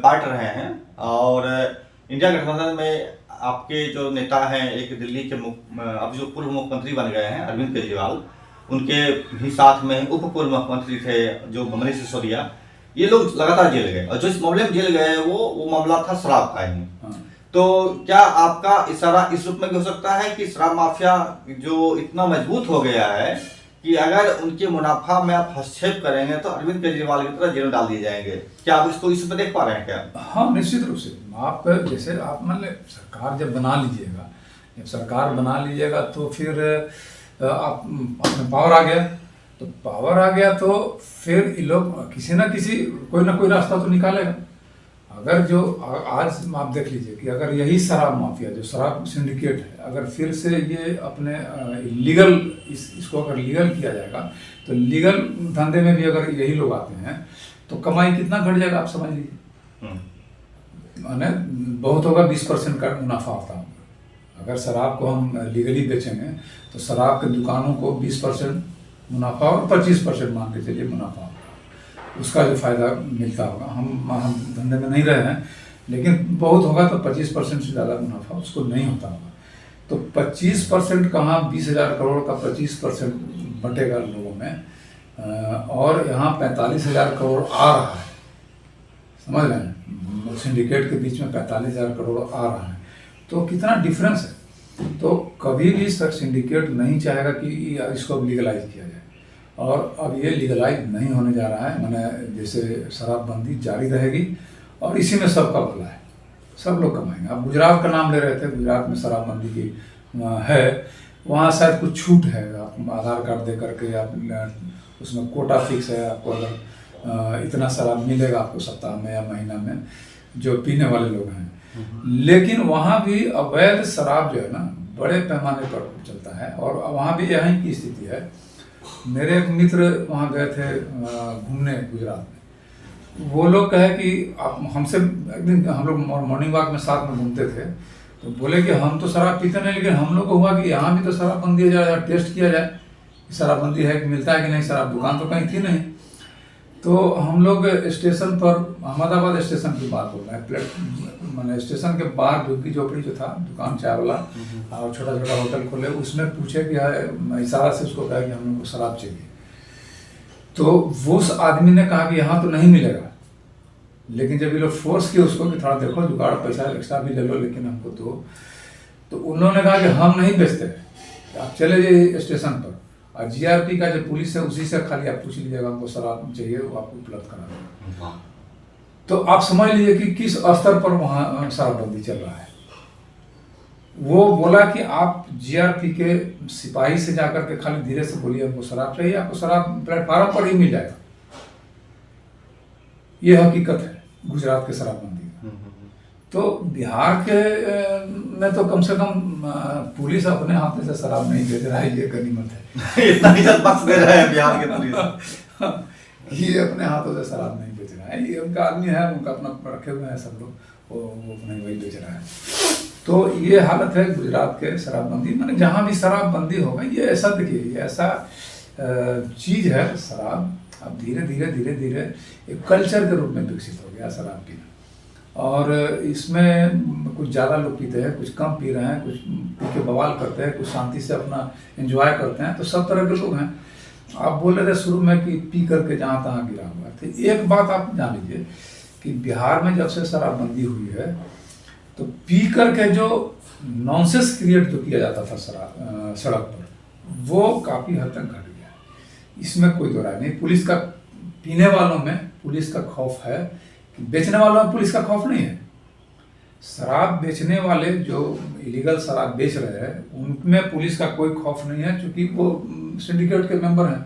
पार्ट रहे हैं, और इंडिया गठबंधन में आपके जो नेता हैं, एक दिल्ली के अब जो पूर्व मुख्यमंत्री बन गए हैं अरविंद केजरीवाल, उनके भी साथ में उप पूर्व मुख्यमंत्री थे जो मनीष सिसोदिया, ये लोग लगातार जेल गए, और जो इस मामले में जेल गए वो मामला था शराब का ही। तो क्या आपका इशारा इस रूप में भी हो सकता है कि शराब माफिया जो इतना मजबूत हो गया है कि अगर उनके मुनाफा में आप हस्तक्षेप करेंगे तो अरविंद केजरीवाल की तरह जेल में डाल दिए जाएंगे? क्या आप इसको इस पर देख पा रहे हैं क्या? हाँ, निश्चित रूप से। आप जैसे आप मान लें, सरकार जब बना लीजिएगा तो फिर आप अपने पावर आ गया तो फिर ये लोग किसी ना किसी कोई ना कोई रास्ता तो निकालेगा। अगर जो आज आप देख लीजिए कि अगर यही शराब माफिया, जो शराब सिंडिकेट है, अगर फिर से ये अपने लीगल इसको अगर लीगल किया जाएगा, तो लीगल धंधे में भी अगर यही लोग आते हैं तो कमाई कितना घट जाएगा आप समझ लीजिए। माने बहुत होगा 20% का मुनाफा होता है। अगर शराब को हम लीगली बेचेंगे तो शराब के दुकानों को 20% मुनाफा और 25% मान के चलिए मुनाफा, उसका जो फायदा मिलता होगा। हम धंधे में नहीं रहे हैं, लेकिन बहुत होगा तो 25% से ज़्यादा मुनाफा उसको नहीं होता होगा। तो 25% कहाँ, 20,000 करोड़ का 25% बटेगा लोगों में, और यहाँ 45,000 करोड़ आ रहा है, समझ रहे हैं? सिंडिकेट के बीच में 45,000 करोड़ आ रहा है, तो कितना डिफरेंस है। तो कभी भी सर सिंडिकेट नहीं चाहेगा कि इसको अब लीगलाइज किया जाए, और अब ये लीगलाइज नहीं होने जा रहा है। मैंने जैसे शराबबंदी जारी रहेगी और इसी में सबका भला है, सब लोग कमाएंगे। आप गुजरात का नाम ले रहे थे, गुजरात में शराबबंदी की है, वहाँ शायद कुछ छूट है, आप आधार कार्ड दे करके आप उसमें कोटा फिक्स है, आपको अगर इतना शराब मिलेगा आपको सप्ताह में या महीना में, जो पीने वाले लोग हैं। लेकिन वहाँ भी अवैध शराब जो है ना बड़े पैमाने पर चलता है, और वहाँ भी यही की स्थिति है। मेरे एक मित्र वहाँ गए थे घूमने गुजरात में, वो लोग कहे कि आप हमसे एक दिन हम लोग मॉर्निंग वॉक में साथ में घूमते थे, तो बोले कि हम तो शराब पीते नहीं, लेकिन हम लोग को हुआ कि यहाँ भी तो शराबबंदी हो जाए, टेस्ट किया जाए कि शराबबंदी है कि मिलता है कि नहीं, शराब दुकान तो कहीं थी नहीं। तो हम लोग स्टेशन पर, अहमदाबाद स्टेशन की बात हो रहा है, मैंने स्टेशन के बाहर झुग्गी झोपड़ी जो था, दुकान चाय वाला और छोटा छोटा होटल खोले, उसमें पूछे कि इशारा से उसको कहा कि हम लोग को शराब चाहिए। तो वो उस आदमी ने कहा कि यहाँ तो नहीं मिलेगा, लेकिन जब ये लोग फोर्स किए उसको कि थोड़ा देखो जुगाड़, पैसा एक्स्ट्रा भी ले लो लेकिन हमको दो, तो उन्होंने कहा कि हम नहीं बेचते, आप चले जाइए स्टेशन पर, और जीआरपी का जो पुलिस है उसी से खाली आप पूछ लीजिएगा हमको शराब चाहिए, वो आपको उपलब्ध करा देगा। तो आप समझ लीजिए कि किस स्तर पर वहाँ शराबबंदी चल रहा है। वो बोला कि आप जीआरपी के सिपाही से जाकर के खाली धीरे से बोलिए हमको शराब चाहिए, आपको शराब प्लेटफार्म पर ही मिल जाएगा। ये हकीकत है गुजरात के शराबबंदी का। तो बिहार के में तो कम से कम पुलिस अपने हाथ से शराब नहीं बेच रहा है, ये गनीमत है। इतना इज्जत बख्श दे रहे हैं बिहार के पुलिस। ये अपने हाथों से शराब नहीं बेच रहा है, ये उनका आदमी है, उनका अपना रखे हुए हैं सब लोग, वो अपने वही बेच रहा है। तो ये हालत है गुजरात के शराबबंदी। मैंने जहाँ भी शराबबंदी होगा, ये ऐसा देखिए, ये ऐसा चीज़ है शराब, अब धीरे धीरे धीरे धीरे एक कल्चर के रूप में विकसित हो गया शराब पीना। और इसमें कुछ ज़्यादा लोग पीते हैं, कुछ कम पी रहे हैं, कुछ पी के बवाल करते हैं, कुछ शांति से अपना एंजॉय करते हैं, तो सब तरह के लोग हैं। आप बोल रहे थे शुरू में कि पी करके जहाँ तहाँ गिरा हुआ है, तो एक बात आप जान लीजिए कि बिहार में जब से शराबबंदी हुई है, तो पी करके जो नॉनसेंस क्रिएट जो किया जाता था सड़क पर, वो काफ़ी हद तक घट गया है। इसमें कोई दो राय नहीं। पुलिस का, पीने वालों में पुलिस का खौफ है, बेचने वालों में पुलिस का खौफ नहीं है। शराब बेचने वाले जो इलीगल शराब बेच रहे हैं उनमें पुलिस का कोई खौफ नहीं है, क्योंकि वो सिंडिकेट के मेंबर हैं,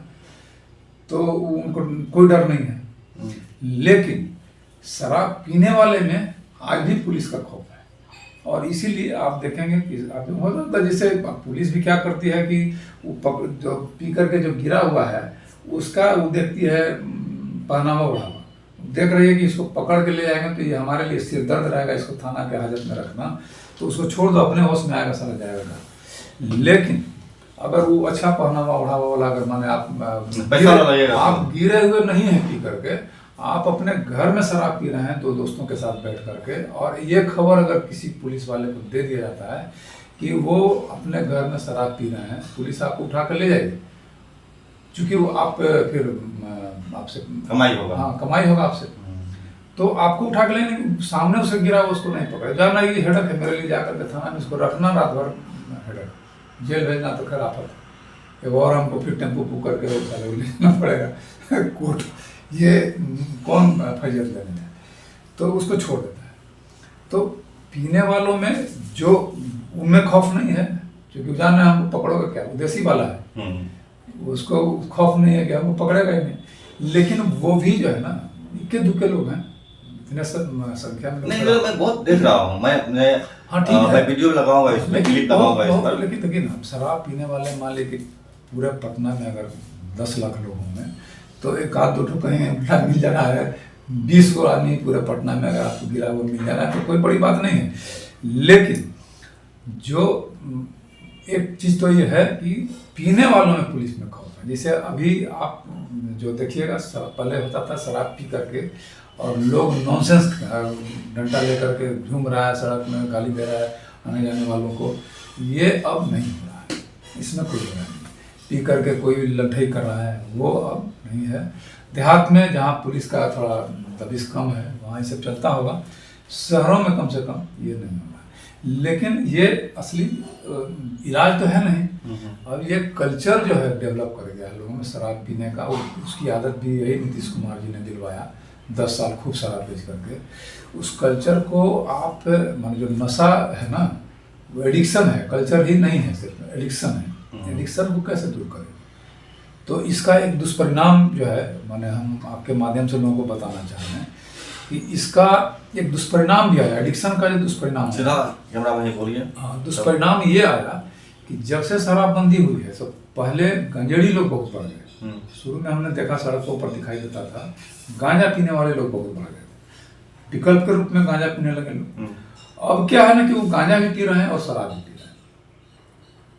तो उनको कोई डर नहीं है। लेकिन शराब पीने वाले में आज भी पुलिस का खौफ है, और इसीलिए आप देखेंगे कि आप हो सकता है, जैसे पुलिस भी क्या करती है कि जो पी करके जो गिरा हुआ है उसका वो देखती है पहनावा ओढ़ावा, देख रही है कि इसको पकड़ के ले जाएंगे तो ये हमारे लिए सिर दर्द रहेगा, इसको थाना के हाजत में रखना, तो उसको छोड़ दो, अपने होश में आएगा, सारा जाएगा। लेकिन अगर वो अच्छा पहनावा ओढ़ावा वाला, अगर माने आप गिरे हुए नहीं हैं पी करके, आप अपने घर में शराब पी रहे हैं दो दोस्तों के साथ बैठ करके, और ये खबर अगर किसी पुलिस वाले को दे दिया जाता है कि वो अपने घर में शराब पी रहे हैं, पुलिस आपको उठा कर ले जाएगी, क्योंकि वो आप फिर आपसे कमाई होगा, हाँ कमाई होगा आपसे, तो आपको उठा कर लेने, सामने उसे गिरा वो उसको नहीं पकड़े, जाना ये हेडक है मेरे लिए, जाकर के थाना में इसको रखना, रात भर हेडक, जेल भेजना तो खैर आफत। एक और हमको फिर टेम्पो पुक करके लेना पड़ेगा कोर्ट, ये कौन फैजत लेने है, तो उसको छोड़ देता है। तो पीने वालों में जो, उनमें खौफ नहीं है, क्योंकि जाना है हमको पकड़ोगे क्या, वो देसी वाला है, उसको खौफ नहीं है कि हमको पकड़ेगा ही नहीं। लेकिन वो भी जो है ना, इक्के दुक्के लोग हैं, इतने संख्या में नहीं, मैं बहुत देख रहा हूँ, मैं अपने हाँ ठीक है, मैं वीडियो लगाऊंगा इसमें, क्लिप लगाऊंगा इस पर। लेकिन देखिए ना, शराब पीने वाले मान लीजिए कि पूरे पटना में अगर 10 लाख लोग होंगे, तो एक आध दो ठो कहीं उल्टा मिल जाना है, 20 को आदमी पूरे पटना में अगर आपको गिरा हुआ मिल जाना है तो कोई बड़ी बात नहीं है। लेकिन जो एक चीज़ तो ये है कि पीने वालों में पुलिस में खौफ है। जैसे अभी आप जो देखिएगा, पहले होता था शराब पी करके और लोग नॉनसेंस डंडा लेकर के घूम रहा है सड़क में, गाली दे रहा है आने जाने वालों को, ये अब नहीं हो रहा है, इसमें कोई नहीं। पी करके कोई लड़ाई कर रहा है, वो अब नहीं है। देहात में जहाँ पुलिस का थोड़ा दबिश कम है वहाँ ये सब चलता होगा, शहरों में कम से कम ये नहीं होगा। लेकिन ये असली इलाज तो है नहीं। अब ये कल्चर जो है डेवलप कर गया है लोगों में शराब पीने का, और उसकी आदत भी यही नीतीश कुमार जी ने दिलवाया 10 साल खूब शराब बेच करके। उस कल्चर को आप मान जो नशा है ना, वो एडिक्शन है, कल्चर ही नहीं है, सिर्फ एडिक्शन है। एडिक्शन को कैसे दूर करें? तो इसका एक दुष्परिणाम जो है, माने हम आपके माध्यम से लोगों को बताना चाह रहे हैं कि इसका एक दुष्परिणाम भी आया, एडिक्शन का जो दुष्परिणाम है। सीधा कैमरा वहीं बोलिए। हाँ, दुष्परिणाम ये आया कि जब से शराबबंदी हुई है, तो पहले गंजेड़ी लोग बहुत बढ़ गए। शुरू में हमने देखा सड़कों पर दिखाई देता था, गांजा पीने वाले लोग बहुत बढ़ गए, विकल्प के रूप में गांजा पीने लगे लोग। अब क्या है ना कि वो गांजा भी पी रहे हैं और शराब भी पी रहे हैं।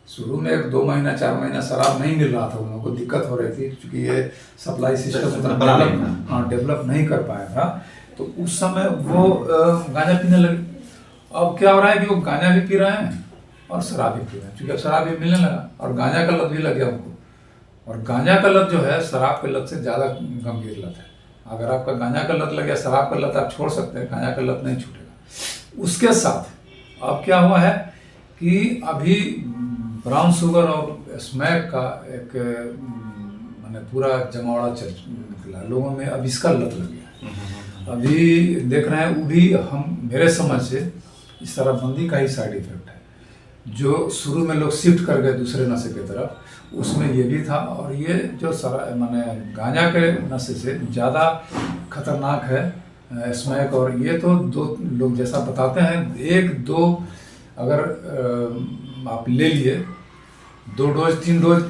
शुरू में 1-2 महीना 4 महीना शराब नहीं मिल रहा था, उन लोगों को दिक्कत हो रही थी, क्योंकि ये सप्लाई सिस्टम उतना डेवलप नहीं कर पाया था। तो उस समय वो गांजा पीने लगे। अब क्या हो रहा है कि वो गांजा भी पी रहे हैं और शराब भी पी रहे हैं, क्योंकि अब शराब भी मिलने लगा और गांजा का लत भी लग गया उनको। और गांजा का लत जो है शराब के लत से ज़्यादा गंभीर लत है। अगर आपका गांजा का लत लग गया, शराब का लत आप छोड़ सकते हैं, गांजा का लत नहीं छूटेगा। उसके साथ अब क्या हुआ है कि अभी ब्राउन शुगर और स्मैक का एक माने पूरा जमावड़ा चल निकला लोगों में, अब इसका लत लग गया। अभी देख रहे हैं, वो भी हम मेरे समझ से इस शराबबंदी का ही साइड इफेक्ट है। जो शुरू में लोग शिफ्ट कर गए दूसरे नशे की तरफ, उसमें ये भी था। और ये जो माने गांजा के नशे से ज़्यादा खतरनाक है स्मैक। और ये तो 2 लोग जैसा बताते हैं, 1-2 अगर आप ले लिए, 2 डोज 3 डोज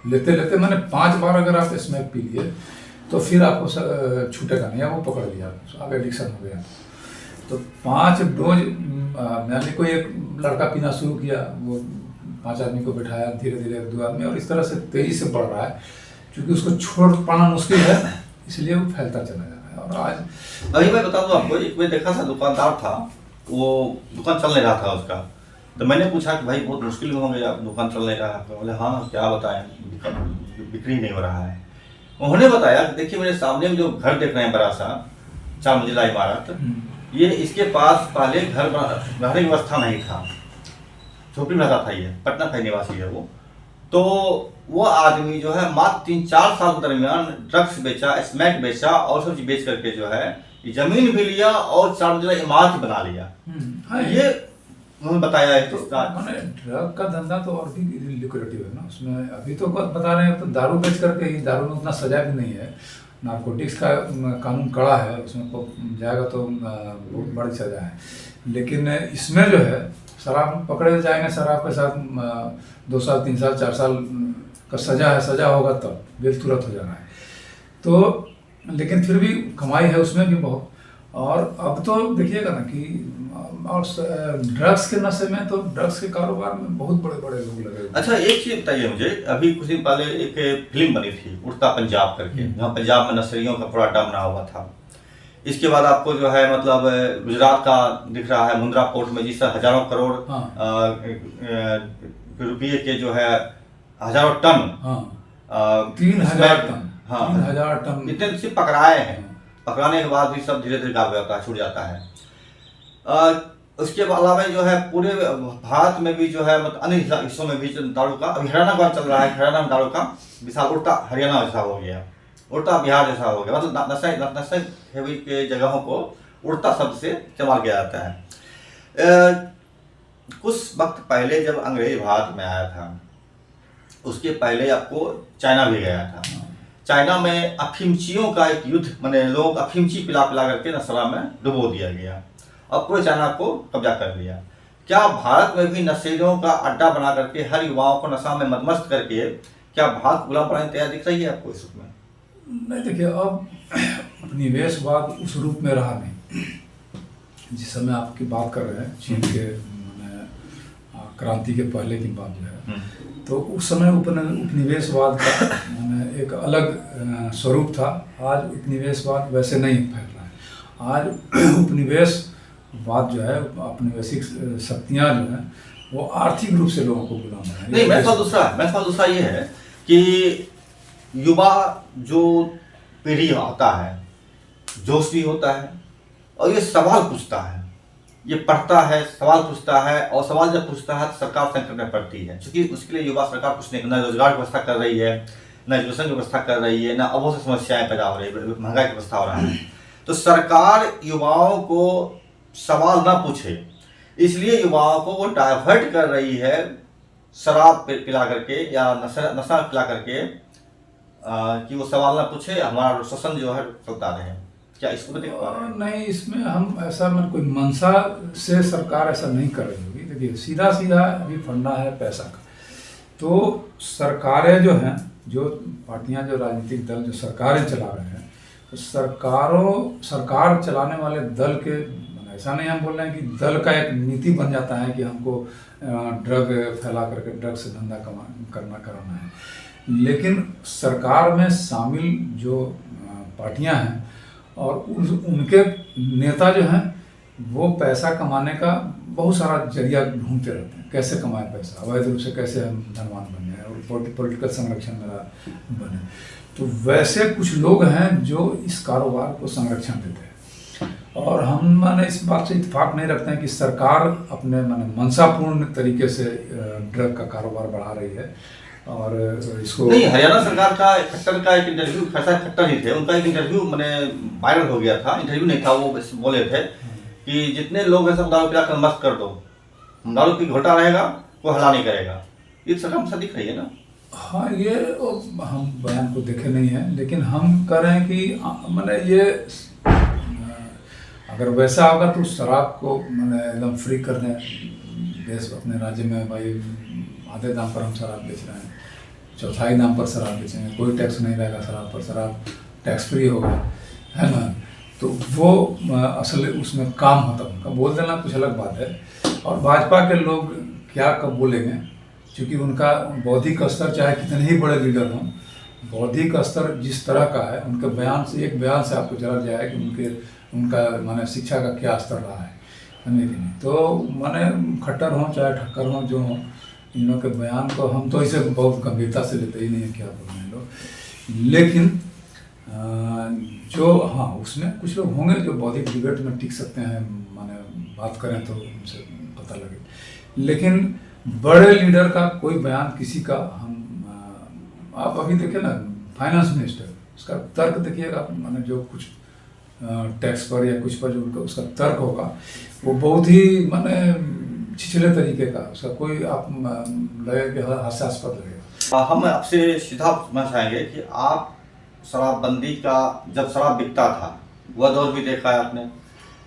लेते लेते मैंने 5 बार अगर आप स्मैक पी लिए, तो फिर आपको छूटेगा नहीं, वो पकड़ लिया, आप एडिक्शन हो गया। तो 5 डोज मैंने कोई एक लड़का पीना शुरू किया, वो 5 आदमी को बिठाया, धीरे धीरे 2 आदमी, और इस तरह से तेजी से बढ़ रहा है। क्योंकि उसको छोड़ पाना मुश्किल है, इसलिए वो फैलता चला जा रहा है। और आज अभी मैं बता दूं आपको, एक मैं देखा था दुकानदार था, वो दुकान चल नहीं रहा था उसका। तो मैंने पूछा कि भाई बहुत मुश्किल में हो गया, दुकान चल नहीं रहा है। तो बोले हाँ क्या बताएं, बिक्री नहीं हो रहा है। उन्होंने बताया कि देखिए मेरे सामने में जो घर देख रहे हैं बड़ा सा 4 मंजिला इमारत, ये इसके पास पहले घर रहने की व्यवस्था नहीं था, झोपड़ी में रहता था। ये पटना का निवासी है वो। तो वो आदमी जो है मात्र 3-4 साल के दरमियान ड्रग्स बेचा, स्मैक बेचा और सब चीज बेच करके जो है ये जमीन भी लिया और 4 मंजिला इमारत बना लिया। हाँ, ये उन्होंने बताया है। तो मैंने ड्रग का धंधा तो और भी लुक्रेटिव है ना उसमें। अभी तो बता रहे हैं तो दारू बेच करके ही, दारू में उतना सजा भी नहीं है, नारकोटिक्स का कानून कड़ा है, उसमें तो जाएगा तो बहुत बड़ी सजा है। लेकिन इसमें जो है शराब पकड़े जाएंगे, शराब के साथ 2 साल 3 साल 4 साल का सजा है, सजा होगा तब बिल तुरंत हो जाना है। तो लेकिन फिर भी कमाई है उसमें भी बहुत। और अब तो देखिएगा ना कि और ड्रग्स के नशे में, तो ड्रग्स के कारोबार में बहुत बड़े बड़े लोग लगे हुए। अच्छा एक चीज बताइए मुझे, अभी कुछ दिन पहले एक फिल्म बनी थी उड़ता पंजाब करके, जहाँ पंजाब में नशेड़ियों का पूरा अड्डा बना हुआ था। इसके बाद आपको जो है मतलब गुजरात का दिख रहा है मुंद्रा पोर्ट में, जिससे हजारों करोड़ रुपये के जो है हजारों टन 3000 टन, हाँ 3000 टन इतने सिर्फ पकड़ाए हैं। पकड़ाने के बाद भी सब धीरे धीरे गायब हो जाता है, छूट जाता है। उसके अलावा जो है पूरे भारत में भी जो है मतलब अन्य हिस्सों में भी दारू का, अभी हरियाणा का चल रहा है, हरियाणा में दारू का विशाल उड़ता हरियाणा जैसा हो गया, उड़ता बिहार जैसा हो गया। मतलब नशे हेवी के जगहों को उड़ता शब्द से इस्तेमाल किया जाता है। कुछ वक्त पहले जब अंग्रेज भारत में आया था, उसके पहले आपको चाइना भी गया था। चाइना में अफीमचियों का एक युद्ध, मैंने लोग अफीमची पिला पिला करके नशा में डुबो दिया गया। अब पूरे चाइना को कब्जा कर लिया। क्या भारत में भी नशेड़ियों का अड्डा बना करके हर युवाओं को नशा में मदमस्त करके क्या भारत गुलाम बनाने तैयार दिख रही है आपको इस रूप में? नहीं, देखिए अब उपनिवेशवाद उस रूप में रहा नहीं जिस समय आपकी बात कर रहे हैं, चीन के क्रांति के पहले की बात जो है। तो उस समय उपनिवेशवाद का एक अलग स्वरूप था। आज उपनिवेशवाद वैसे नहीं फैल रहा है। आज उपनिवेशवाद जो है, औपनिवेशिक शक्तियाँ जो हैं, वो आर्थिक रूप से लोगों को गुलाम बनाए। नहीं, मेरा सवाल दूसरा ये है कि युवा जो पीढ़ी आता है, जोश भी होता है और ये सवाल पूछता है ये पढ़ता है, सवाल पूछता है, और सवाल जब पूछता है तो सरकार संकट में पड़ती है, क्योंकि उसके लिए युवा सरकार कुछ नहीं, न रोजगार की व्यवस्था कर रही है, न एजुकेशन की व्यवस्था कर रही है, न अब बहुत सी समस्याएं पैदा हो रही है, महंगाई की व्यवस्था हो रहा है। तो सरकार युवाओं को सवाल ना पूछे, इसलिए युवाओं को वो डाइवर्ट कर रही है शराब पिला करके या नशा पिला करके, कि वो सवाल ना पूछे, हमारा शोषण जो है चलता रहे। क्या इसको भी देख पा रहे हैं? नहीं, इसमें हम ऐसा मतलब कोई मंशा से सरकार ऐसा नहीं कर रही होगी। देखिए सीधा सीधा अभी फंडा है पैसा का। तो सरकारें जो हैं, जो पार्टियां, जो राजनीतिक दल जो सरकारें चला रहे हैं, तो सरकार चलाने वाले दल के, ऐसा नहीं हम बोल रहे हैं कि दल का एक नीति बन जाता है कि हमको ड्रग फैला करके ड्रग से धंधा कराना है। लेकिन सरकार में शामिल जो पार्टियां हैं और उनके नेता जो हैं, वो पैसा कमाने का बहुत सारा जरिया ढूंढते रहते हैं। कैसे कमाए पैसा, अवैध रूप से कैसे हम धनवान बन जाए और पॉलिटिकल संरक्षण मेरा बने। तो वैसे कुछ लोग हैं जो इस कारोबार को संरक्षण देते हैं, और हम माने इस बात से इत्तेफाक नहीं रखते हैं कि सरकार अपने माने मंशापूर्ण तरीके से ड्रग का कारोबार बढ़ा रही है। और इसको नहीं, हरियाणा सरकार का खट्टर का एक इंटरव्यू, फैसला खट्टर ही थे, उनका एक इंटरव्यू मैंने वायरल हो गया था। इंटरव्यू नहीं था, वो बोले थे कि जितने लोग हैं सब दारू पिलाकर मस्त कर दो, दारू पी घोटा रहेगा, कोई हला नहीं करेगा। ये सरकार में दिख रही है ना। हाँ, ये हम बयान को देखे नहीं है, लेकिन हम कह रहे हैं कि मैंने ये अगर वैसा होगा तो शराब को मैंने एकदम फ्री कर दें देश अपने राज्य में। भाई आधे दाम पर हम शराब बेच रहे हैं, चौथाई दाम पर शराब बेचेंगे, कोई टैक्स नहीं रहेगा शराब पर, शराब टैक्स फ्री होगा, है ना। तो वो असल उसमें काम होता है उनका। बोल देना कुछ अलग बात है, और भाजपा के लोग क्या कब बोलेंगे, क्योंकि उनका बौद्धिक स्तर चाहे कितने ही बड़े लीडर हों, बौद्धिक स्तर जिस तरह का है, उनके बयान से, एक बयान से आपको चला जाए कि उनका माने शिक्षा का क्या स्तर रहा है कि नहीं। तो माने खट्टर हों चाहे ठक्कर हों, जो हों, इन लोगों के बयान को हम तो इसे बहुत गंभीरता से लेते ही नहीं है, क्या बोल रहे हैं लोग। लेकिन जो हाँ, उसमें कुछ लोग होंगे जो बौद्धिक डिबेट में टिक सकते हैं, माने बात करें तो उनसे पता लगे। लेकिन बड़े लीडर का कोई बयान किसी का हम आप अभी देखिए ना, फाइनेंस मिनिस्टर, उसका तर्क देखिएगा, माने जो कुछ टैक्स पर या कुछ पर जो उनका उसका तर्क होगा, वो बहुत ही माने छिछले तरीके का, उसका कोई आप लगेगा हास्यास्पद लगेगा। हम आपसे सीधा पूछना चाहेंगे कि आप शराबबंदी का, जब शराब बिकता था वह दौर भी देखा है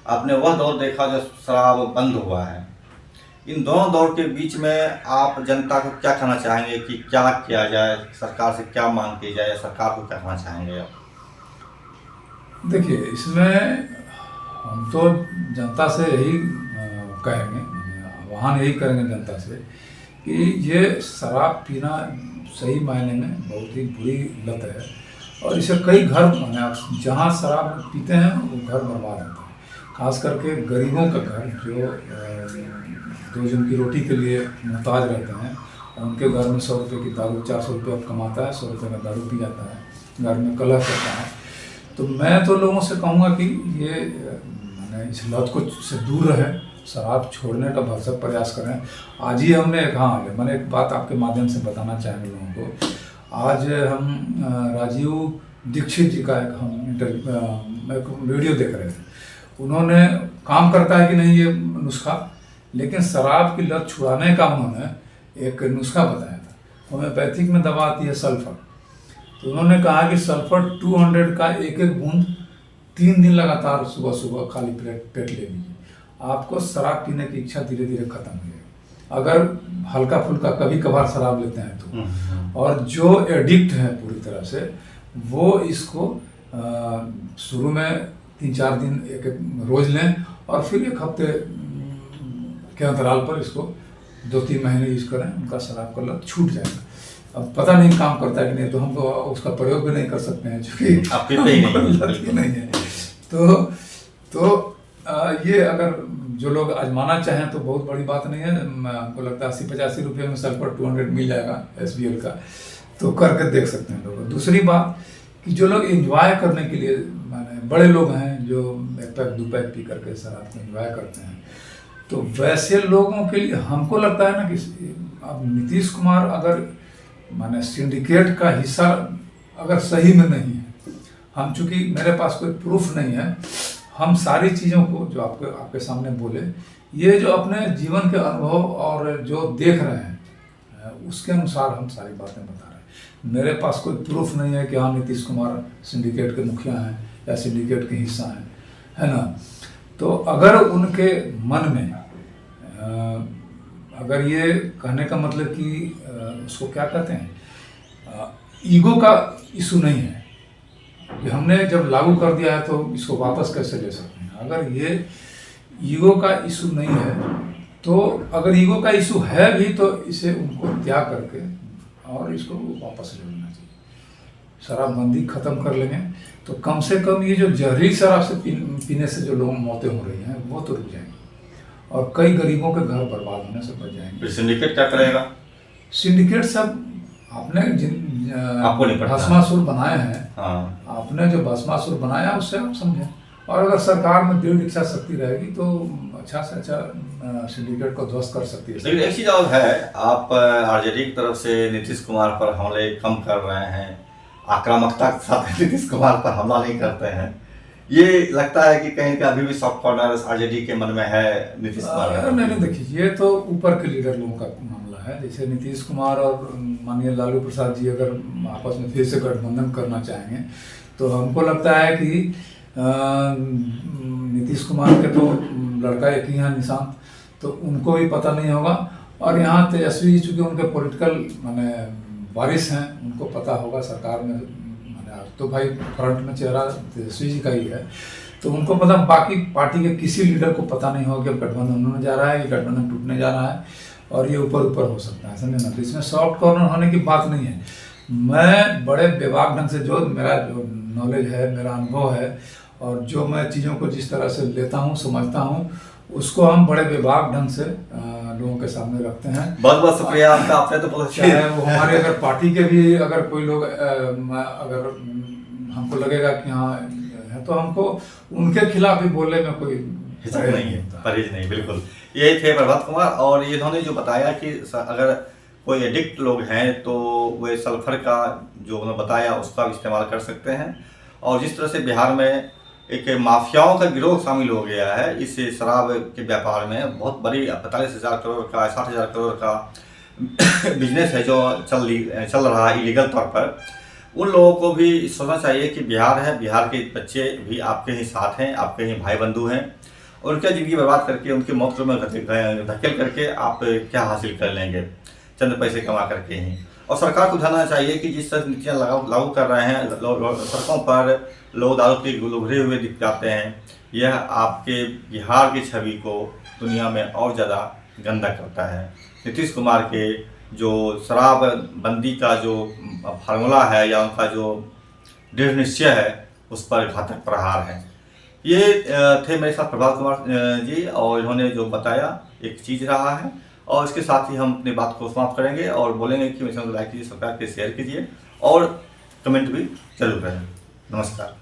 आपने वह दौर देखा जब शराब बंद हुआ है। इन दोनों दौर के बीच में आप जनता को क्या कहना चाहेंगे कि क्या किया जाए, सरकार से क्या मांग की जाए, सरकार को क्या कहना चाहेंगे आप? देखिए, इसमें हम तो जनता से यही कहेंगे, आह्वान यही करेंगे जनता से कि ये शराब पीना सही मायने में बहुत ही बुरी लत है, और इसे कई घर माने जहाँ शराब पीते हैं वो घर बर्बाद होता है। खास करके गरीबों का घर, जो दो जन की रोटी के लिए मुहताज रहते हैं, और उनके घर में 100 रुपये की दारू, 400 रुपये कमाता है, 100 रुपये का दारू पी जाता है, घर में कलह करता है। तो मैं तो लोगों से कहूँगा कि ये मैंने इस लत को से दूर रहे, शराब छोड़ने का भरसक प्रयास करें। आज ही हमने मैंने एक बात आपके माध्यम से बताना चाहेंगे लोगों को। आज हम राजीव दीक्षित जी का एक वीडियो देख रहे थे। उन्होंने काम करता है कि नहीं ये नुस्खा, लेकिन शराब की लत छुड़ाने का उन्होंने एक नुस्खा बताया था। होम्योपैथिक में दवा आती है सल्फर, तो उन्होंने कहा कि सल्फर 200 का एक बूंद 3 दिन लगातार सुबह सुबह खाली पेट ले लीजिए, आपको शराब पीने की इच्छा धीरे धीरे खत्म हो जाएगी। अगर हल्का फुल्का कभी कभार शराब लेते हैं तो, और जो एडिक्ट हैं पूरी तरह से, वो इसको शुरू में 3-4 दिन एक रोज लें, और फिर 1 हफ्ते के अंतराल पर इसको 2-3 महीने यूज करें, उनका शराब का लत छूट जाएगा। अब पता नहीं काम करता है कि नहीं, तो हम तो उसका प्रयोग भी नहीं कर सकते हैं, क्योंकि आप पीते ही नहीं है। तो ये अगर जो लोग आजमाना चाहें तो बहुत बड़ी बात नहीं है। हमको लगता है 80-85 रुपये में सल्फर 200 मिल जाएगा SBL का, तो करके देख सकते हैं लोग। दूसरी बात कि जो लोग एंजॉय करने के लिए मैंने बड़े लोग हैं जो एक पैक दो पैक पी करके शराब को एंजॉय करते हैं। तो वैसे लोगों के लिए हमको लगता है ना कि अब नीतीश कुमार अगर माने सिंडिकेट का हिस्सा अगर सही में नहीं है, हम चूंकि मेरे पास कोई प्रूफ नहीं है, हम सारी चीज़ों को जो आपके सामने बोले, ये जो अपने जीवन के अनुभव और जो देख रहे हैं उसके अनुसार हम सारी बातें बता रहे हैं। मेरे पास कोई प्रूफ नहीं है कि हाँ नीतीश कुमार सिंडिकेट के मुखिया हैं या सिंडिकेट के हिस्सा हैं, है ना। तो अगर उनके मन में अगर ये कहने का मतलब कि उसको क्या कहते हैं, ईगो का इशू नहीं है कि हमने जब लागू कर दिया है तो इसको वापस कैसे ले सकते हैं। अगर ये ईगो का इशू नहीं है, तो अगर ईगो का इशू है भी तो इसे उनको त्याग करके और इसको वापस ले लेना चाहिए। शराबबंदी ख़त्म कर लेंगे तो कम से कम ये जो जहरीली शराब से पीने से जो लोगों मौतें हो रही हैं वो तो रुक जाएंगी और कई गरीबों के घर बर्बाद होने से बच जाएंगे। सिंडिकेट क्या करेगा? सिंडिकेट सब आपने आपको नहीं पता भस्मासुर बनाए हैं, हाँ। आपने जो भस्मासुर बनाया उससे आप समझें। और अगर सरकार में दृढ़ इच्छा शक्ति रहेगी तो अच्छा से अच्छा सिंडिकेट को ध्वस्त कर सकती है। लेकिन एक चीज़ और है, आप आरजेडी की तरफ से नीतीश कुमार पर हमले कम कर रहे हैं, आक्रामकता के साथ नीतीश कुमार पर हमला नहीं करते हैं। ये लगता है कि कहीं का अभी भी सॉफ्ट कॉर्नर आरजेडी के मन में है नीतीश कुमार? नहीं, देखिए ये तो ऊपर के लीडर लोगों का मामला है। जैसे नीतीश कुमार और माननीय लालू प्रसाद जी अगर आपस में फिर से गठबंधन करना चाहेंगे तो हमको लगता है कि नीतीश कुमार के तो लड़का एक ही है निशांत, तो उनको भी पता नहीं होगा। और यहाँ तेजस्वी जी चूँकि उनके पॉलिटिकल माने वारिस हैं, उनको पता होगा सरकार में माने तो भाई फ्रंट में चेहरा तेजस्वी जी का ही है, तो उनको पता। बाकी पार्टी के किसी लीडर को पता नहीं होगा कि अब गठबंधन होने जा रहा है, ये गठबंधन टूटने जा रहा है और ये ऊपर ऊपर हो सकता है, समझे ना। तो इसमें सॉफ्ट कॉर्नर होने की बात नहीं है। मैं बड़े बेबाक ढंग से जो मेरा जो नॉलेज है, मेरा अनुभव है और जो मैं चीज़ों को जिस तरह से लेता हूँ समझता हूँ, उसको हम बड़े बेबाक ढंग से लोगों के सामने रखते हैं। बहुत बहुत शुक्रिया आपका, आपने तो बहुत अच्छे चाहे वो हमारे अगर पार्टी के भी अगर कोई लोग अगर हमको लगेगा कि हाँ है तो हमको उनके खिलाफ भी बोलने में कोई हिचक नहीं है, परहेज नहीं, बिल्कुल। यही थे प्रभात कुमार और इन्होंने जो बताया कि अगर कोई एडिक्ट लोग हैं तो वे सल्फर का जो उन्होंने बताया उसका इस्तेमाल कर सकते हैं। और जिस तरह से बिहार में एक माफियाओं का गिरोह शामिल हो गया है इस शराब के व्यापार में, बहुत बड़ी 45,000 करोड़ का 60,000 करोड़ का बिजनेस है जो चल रहा है इलीगल तौर पर। उन लोगों को भी सोचना चाहिए कि बिहार है, बिहार के बच्चे भी आपके ही साथ हैं, आपके ही भाई बंधु हैं। उनका ज़िंदगी बर्बाद करके उनकी मौत में धकेल करके आप क्या हासिल कर लेंगे चंद पैसे कमा करके ही। और सरकार को ध्यान देना चाहिए कि जिस तरह नीतियाँ लागू कर रहे हैं, सड़कों पर लोग दारू पी उभरे हुए दिख जाते हैं, यह आपके बिहार की छवि को दुनिया में और ज़्यादा गंदा करता है। नीतीश कुमार के जो शराबबंदी का जो फार्मूला है या उनका जो दृढ़ निश्चय है उस पर घातक प्रहार है। ये थे मेरे साथ प्रभात कुमार जी और इन्होंने जो बताया एक चीज़ रहा है। और इसके साथ ही हम अपनी बात को समाप्त करेंगे और बोलेंगे कि मेरे चैनल को लाइक कीजिए, सब्सक्राइब कीजिए, शेयर कीजिए और कमेंट भी जरूर करें। नमस्कार।